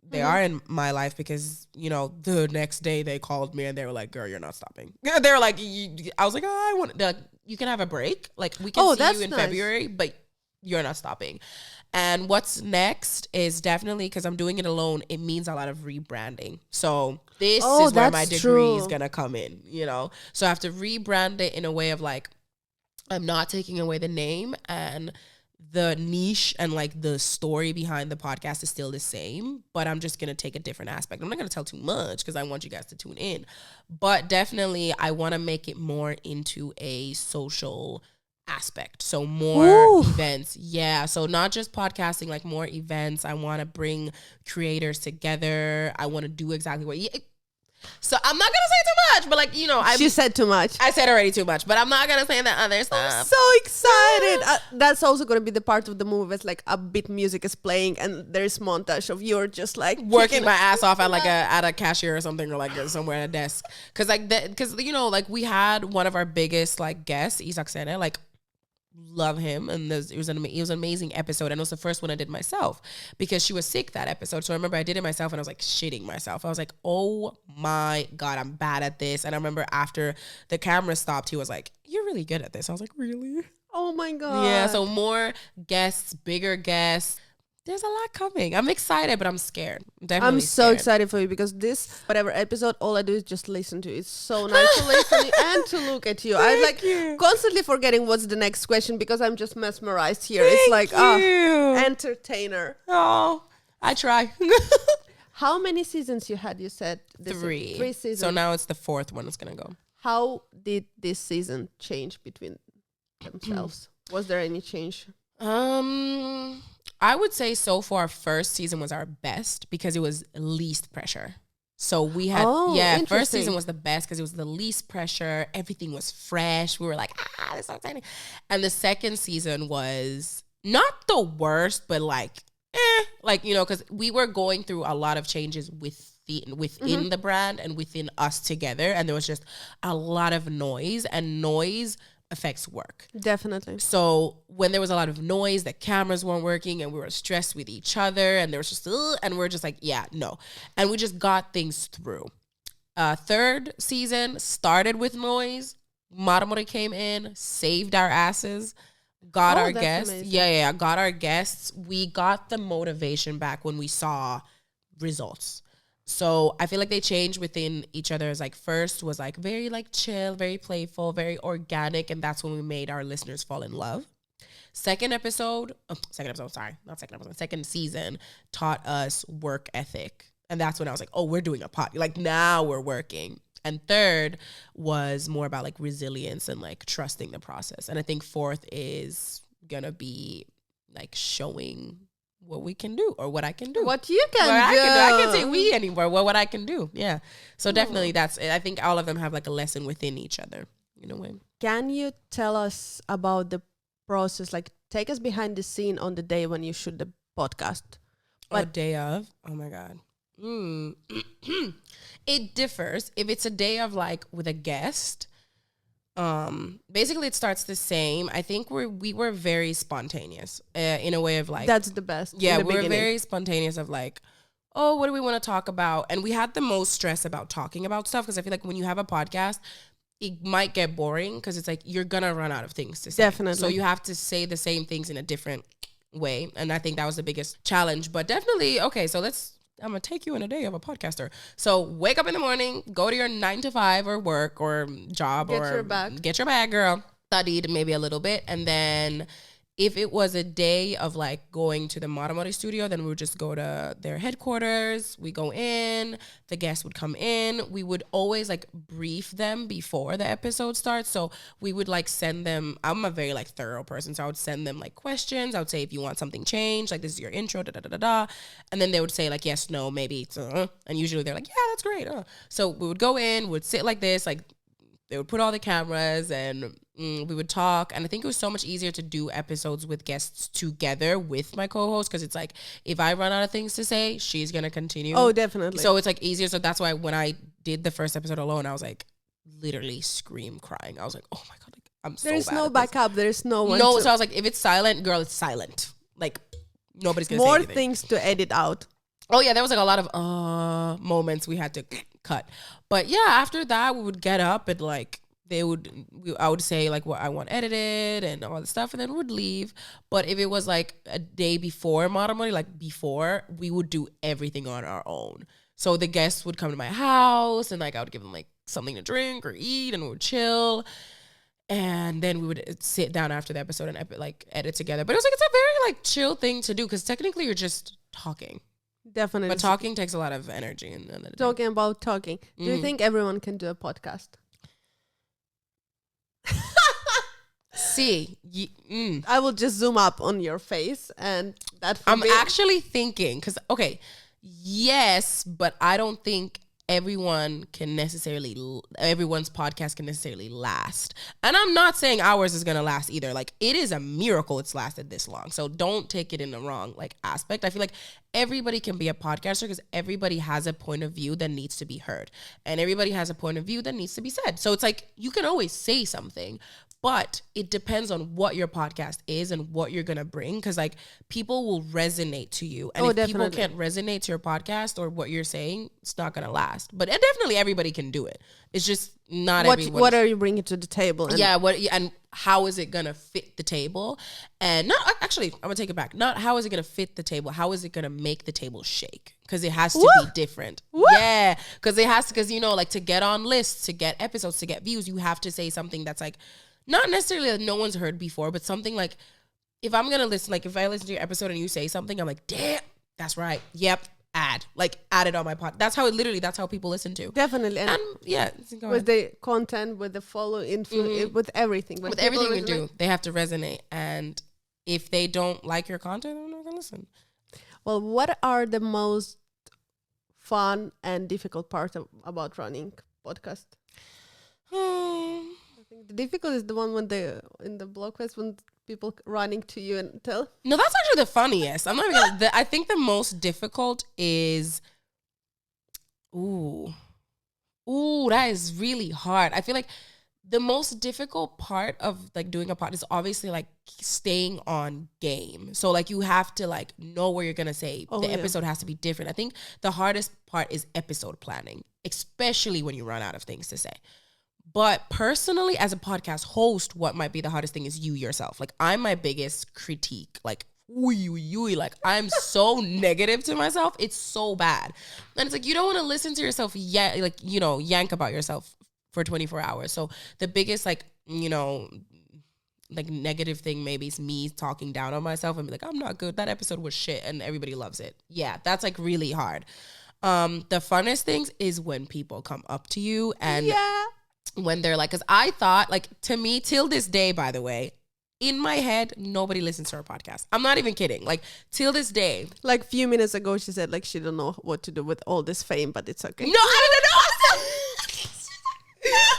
they are in my life because, the next day they called me and they were like, girl, you're not stopping. They were like, I was like, oh, I want, like, you can have a break. Like, we can see you in February, but you're not stopping. And what's next is definitely, because I'm doing it alone, it means a lot of rebranding. So this is where my degree is going to come in, So I have to rebrand it in a way of like, I'm not taking away the name, and the niche and like the story behind the podcast is still the same, but I'm just going to take a different aspect. I'm not going to tell too much because I want you guys to tune in, but definitely I want to make it more into a social aspect. So more events. Yeah. So not just podcasting, like more events. I want to bring creators together. I want to do exactly what so I'm not going to say too much, but like, she said too much. I said already too much, but I'm not going to say that other stuff. I'm so excited. That's also going to be the part of the movie. It's like a bit music is playing and there's montage of you're just like working my ass off at like at a cashier or something, or like somewhere at a desk. Cause like like we had one of our biggest like guests, Isak Sene, like love him, and it was an amazing episode, and it was the first one I did myself because she was sick that episode. So I remember I did it myself and I was like shitting myself. I was like, oh my God, I'm bad at this. And I remember after the camera stopped, he was like, you're really good at this. I was like, really? Oh my God. Yeah, so more guests, bigger guests. There's a lot coming. I'm excited, but I'm scared. I'm so excited for you because this, whatever episode, all I do is just listen to. It's so nice to listen and to look at you. I'm like constantly forgetting what's the next question because I'm just mesmerized here. It's like, entertainer. Oh, I try. How many seasons you had? You said 3. 3 seasons. So now it's the 4th one that's going to go. How did this season change between themselves? Was there any change? I would say so far first season was our best because it was least pressure. So we had, first season was the best because it was the least pressure. Everything was fresh. We were like, this is so exciting. And the second season was not the worst, but like, because we were going through a lot of changes within the brand and within us together. And there was just a lot of noise, and noise affects work. Definitely. So when there was a lot of noise, the cameras weren't working and we were stressed with each other, and there was just and we're just like, no. And we just got things through. Third season started with noise. Maramori came in, saved our asses, got our guests. Amazing. Got our guests. We got the motivation back when we saw results. So I feel like they changed within each other's, like second was like very like chill, very playful, very organic. And that's when we made our listeners fall in love. Second season taught us work ethic. And that's when I was like, oh, we're doing a pod. Like now we're working. And third was more about like resilience and like trusting the process. And I think fourth is going to be like showing what we can do or what I can do. What you can do. I can't say we anymore. What I can do. Yeah. So definitely that's it. I think all of them have like a lesson within each other in a way. Can you tell us about the process? Like, take us behind the scene on the day when you shoot the podcast. A day of? Oh my God. It differs. If it's a day of like with a guest, basically it starts the same. I think we were very spontaneous in a way of like, that's the best. Yeah, we're very spontaneous of like, oh, what do we want to talk about? And we had the most stress about talking about stuff because I feel like when you have a podcast, it might get boring because it's like you're gonna run out of things to say. Definitely. So you have to say the same things in a different way. And I think that was the biggest challenge. But definitely, okay, so I'm going to take you in a day of a podcaster. So wake up in the morning, go to your 9 to 5 or work or job Get your bag, girl. Studied maybe a little bit. And then if it was a day of like going to the Maramori studio, then we would just go to their headquarters. We go in, the guests would come in. We would always like brief them before the episode starts. So we would like send them, I'm a very like thorough person. So I would send them like questions. I would say, if you want something changed, like this is your intro, da da da da da. And then they would say like, yes, no, maybe. And usually they're like, yeah, that's great. So we would go in, would sit like this, like they would put all the cameras and we would talk. And I think it was so much easier to do episodes with guests together with my co-host because it's like, if I run out of things to say, she's going to continue. Oh, definitely. So it's like easier. So that's why when I did the first episode alone, I was like literally crying. I was like, oh my God, like, I'm so bad. There's no backup. There's no one. No, so I was like, if it's silent, girl, it's silent. Like nobody's going to say anything. More things to edit out. Oh yeah, there was like a lot of moments we had to cut. But yeah, after that we would get up and like I would say like what I want edited and all the stuff, and then we would leave. But if it was like a day before Maramori, like before, we would do everything on our own. So the guests would come to my house and like I would give them like something to drink or eat and we would chill. And then we would sit down after the episode and like edit together. But it was like, it's a very like chill thing to do because technically you're just talking. Definitely. But talking takes a lot of energy. Talking about talking. Do you think everyone can do a podcast? See, I will just zoom up on your face and that. I'm actually thinking because yes, but I don't think everyone's podcast can necessarily last. And I'm not saying ours is going to last either. Like it is a miracle it's lasted this long. So don't take it in the wrong like aspect. I feel like everybody can be a podcaster because everybody has a point of view that needs to be heard. And everybody has a point of view that needs to be said. So it's like you can always say something, but it depends on what your podcast is and what you're going to bring. Because like people will resonate to you. And if definitely. people can't resonate to your podcast or what you're saying, it's not going to last. But definitely everybody can do it. It's just not everyone. What are you bringing to the table? And how is it going to fit the table? And not actually, I'm going to take it back. Not how is it going to fit the table? How is it going to make the table shake? Because it has to be different. Yeah. Because you know, like to get on lists, to get episodes, to get views, you have to say something that's like, not necessarily that no one's heard before, but something like, if I'm going to listen, like if I listen to your episode and you say something, I'm like, damn, that's right. Yep. Add it on my pod. That's how people listen to. Definitely. And yeah. With the content, with the follow, influence, with everything. With everything we do, they have to resonate. And if they don't like your content, they're not going to listen. Well, what are the most fun and difficult parts about running podcast? I think the difficult is the one when in the blog post when people running to you and tell. No, that's actually the funniest. I'm not even gonna, I think the most difficult is, that is really hard. I feel like the most difficult part of like doing a pod is obviously like staying on game. So like you have to like know where you're gonna say the episode has to be different. I think the hardest part is episode planning, especially when you run out of things to say. But personally, as a podcast host, what might be the hardest thing is you yourself. Like I'm my biggest critique. Like like I'm so negative to myself. It's so bad. And it's like you don't want to listen to yourself yet, like, you know, yank about yourself for 24 hours. So the biggest like, you know, like negative thing maybe is me talking down on myself and be like, I'm not good. That episode was shit and everybody loves it. Yeah, that's like really hard. The funnest things is when people come up to you and when they're like, because I thought like, to me till this day, by the way, in my head, nobody listens to our podcast. I'm not even kidding. Like, till this day. Like, a few minutes ago, she said, like, she don't know what to do with all this fame, but it's okay. No, I don't know.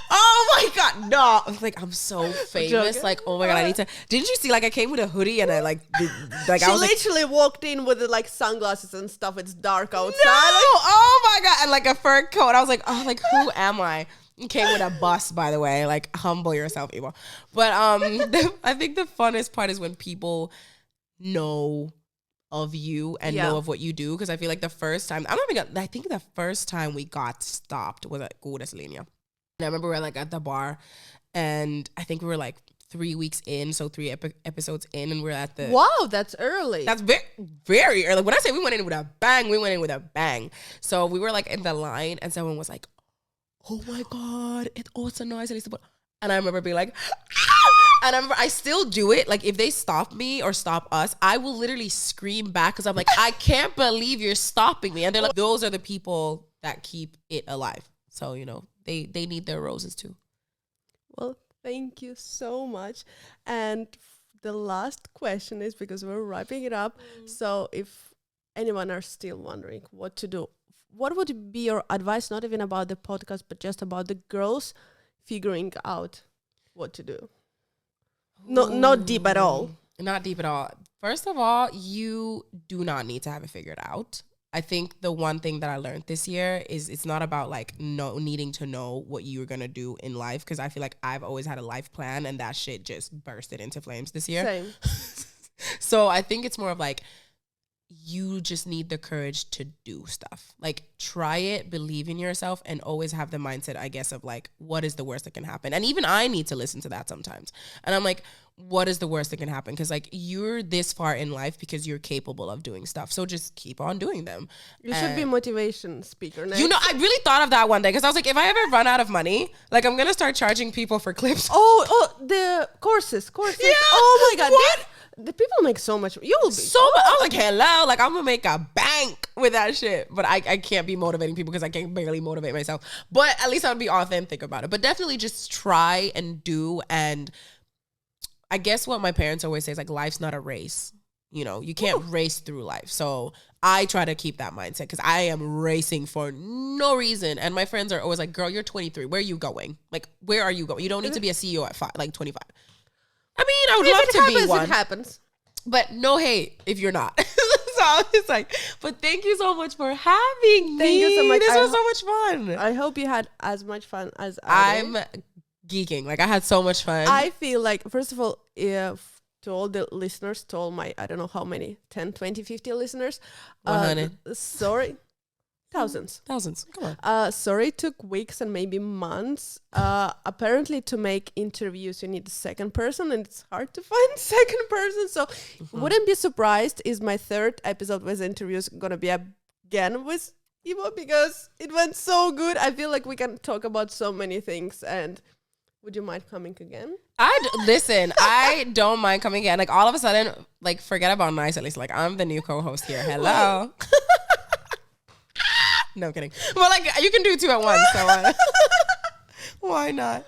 Oh my God, no. I was like, I'm so famous. Like, oh my God, I need to. Didn't you see, like, I came with a hoodie and I, like she I was literally walked in with, like, sunglasses and stuff. It's dark outside. No! Oh my God. And, like, a fur coat. I was like, oh, like, who am I? Came with a bus, by the way. Like, humble yourself, Iyobor. But I think the funnest part is when people know of you and know of what you do. Because I feel like the first time, I think the first time we got stopped was at Linia. And I remember we were like at the bar and I think we were like 3 weeks in, so 3 episodes in, and we're at the... Wow, that's early. That's very, very early. When I say we went in with a bang, we went in with a bang. So we were like in the line and someone was like, oh my God, it's a Naisellista. And I remember being like, ah! And I remember I still do it. Like if they stop me or stop us, I will literally scream back because I'm like, I can't believe you're stopping me. And they're like, those are the people that keep it alive. So, you know, they need their roses too. Well, thank you so much. And the last question is, because we're wrapping it up. So if anyone are still wondering what to do, what would be your advice, not even about the podcast, but just about the girls figuring out what to do? Not deep at all. Not deep at all. First of all, you do not need to have it figured out. I think the one thing that I learned this year is it's not about like needing to know what you're going to do in life. Because I feel like I've always had a life plan and that shit just bursted into flames this year. Same. So I think it's more of like, you just need the courage to do stuff. Like try it, believe in yourself, and always have the mindset, I guess, of like, what is the worst that can happen? And even I need to listen to that sometimes. And I'm like, what is the worst that can happen? Because like you're this far in life because you're capable of doing stuff. So just keep on doing them. You should be a motivation speaker next. You know, I really thought of that one day because I was like, if I ever run out of money, like I'm going to start charging people for clips. Oh, the courses. Yeah. Oh my God. What? The people make so much. You will be so much. I was like, hello, like I'm gonna make a bank with that shit. But I can't be motivating people because I can barely motivate myself. But at least I would be authentic about it. But definitely just try and do. And I guess what my parents always say is like, life's not a race. You know, you can't race through life. So I try to keep that mindset because I am racing for no reason. And my friends are always like, girl, you're 23. Where are you going? Like, where are you going? You don't need to be a CEO at 25. I mean, I would love to be one. It happens. But no hate if you're not. So it's like, but thank you so much for having me. Thank you so much. This was so much fun. I hope you had as much fun as I did. I'm geeking. Like I had so much fun. I feel like, first of all, if to all the listeners, to all my, I don't know how many, 10, 20, 50 listeners. 100. Sorry. Thousands. Come on. Sorry, it took weeks and maybe months. Apparently, to make interviews, you need a second person, and it's hard to find second person. So, wouldn't be surprised. Is my third episode with interviews gonna be again with Iyobor because it went so good. I feel like we can talk about so many things. And would you mind coming again? Listen. I don't mind coming again. Like all of a sudden, like forget about Naisellista. Like I'm the new co-host here. Hello. No kidding. Well, like you can do 2 at once. So why not?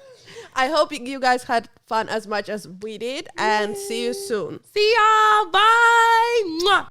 I hope you guys had fun as much as we did, and see you soon. See y'all. Bye. Mwah.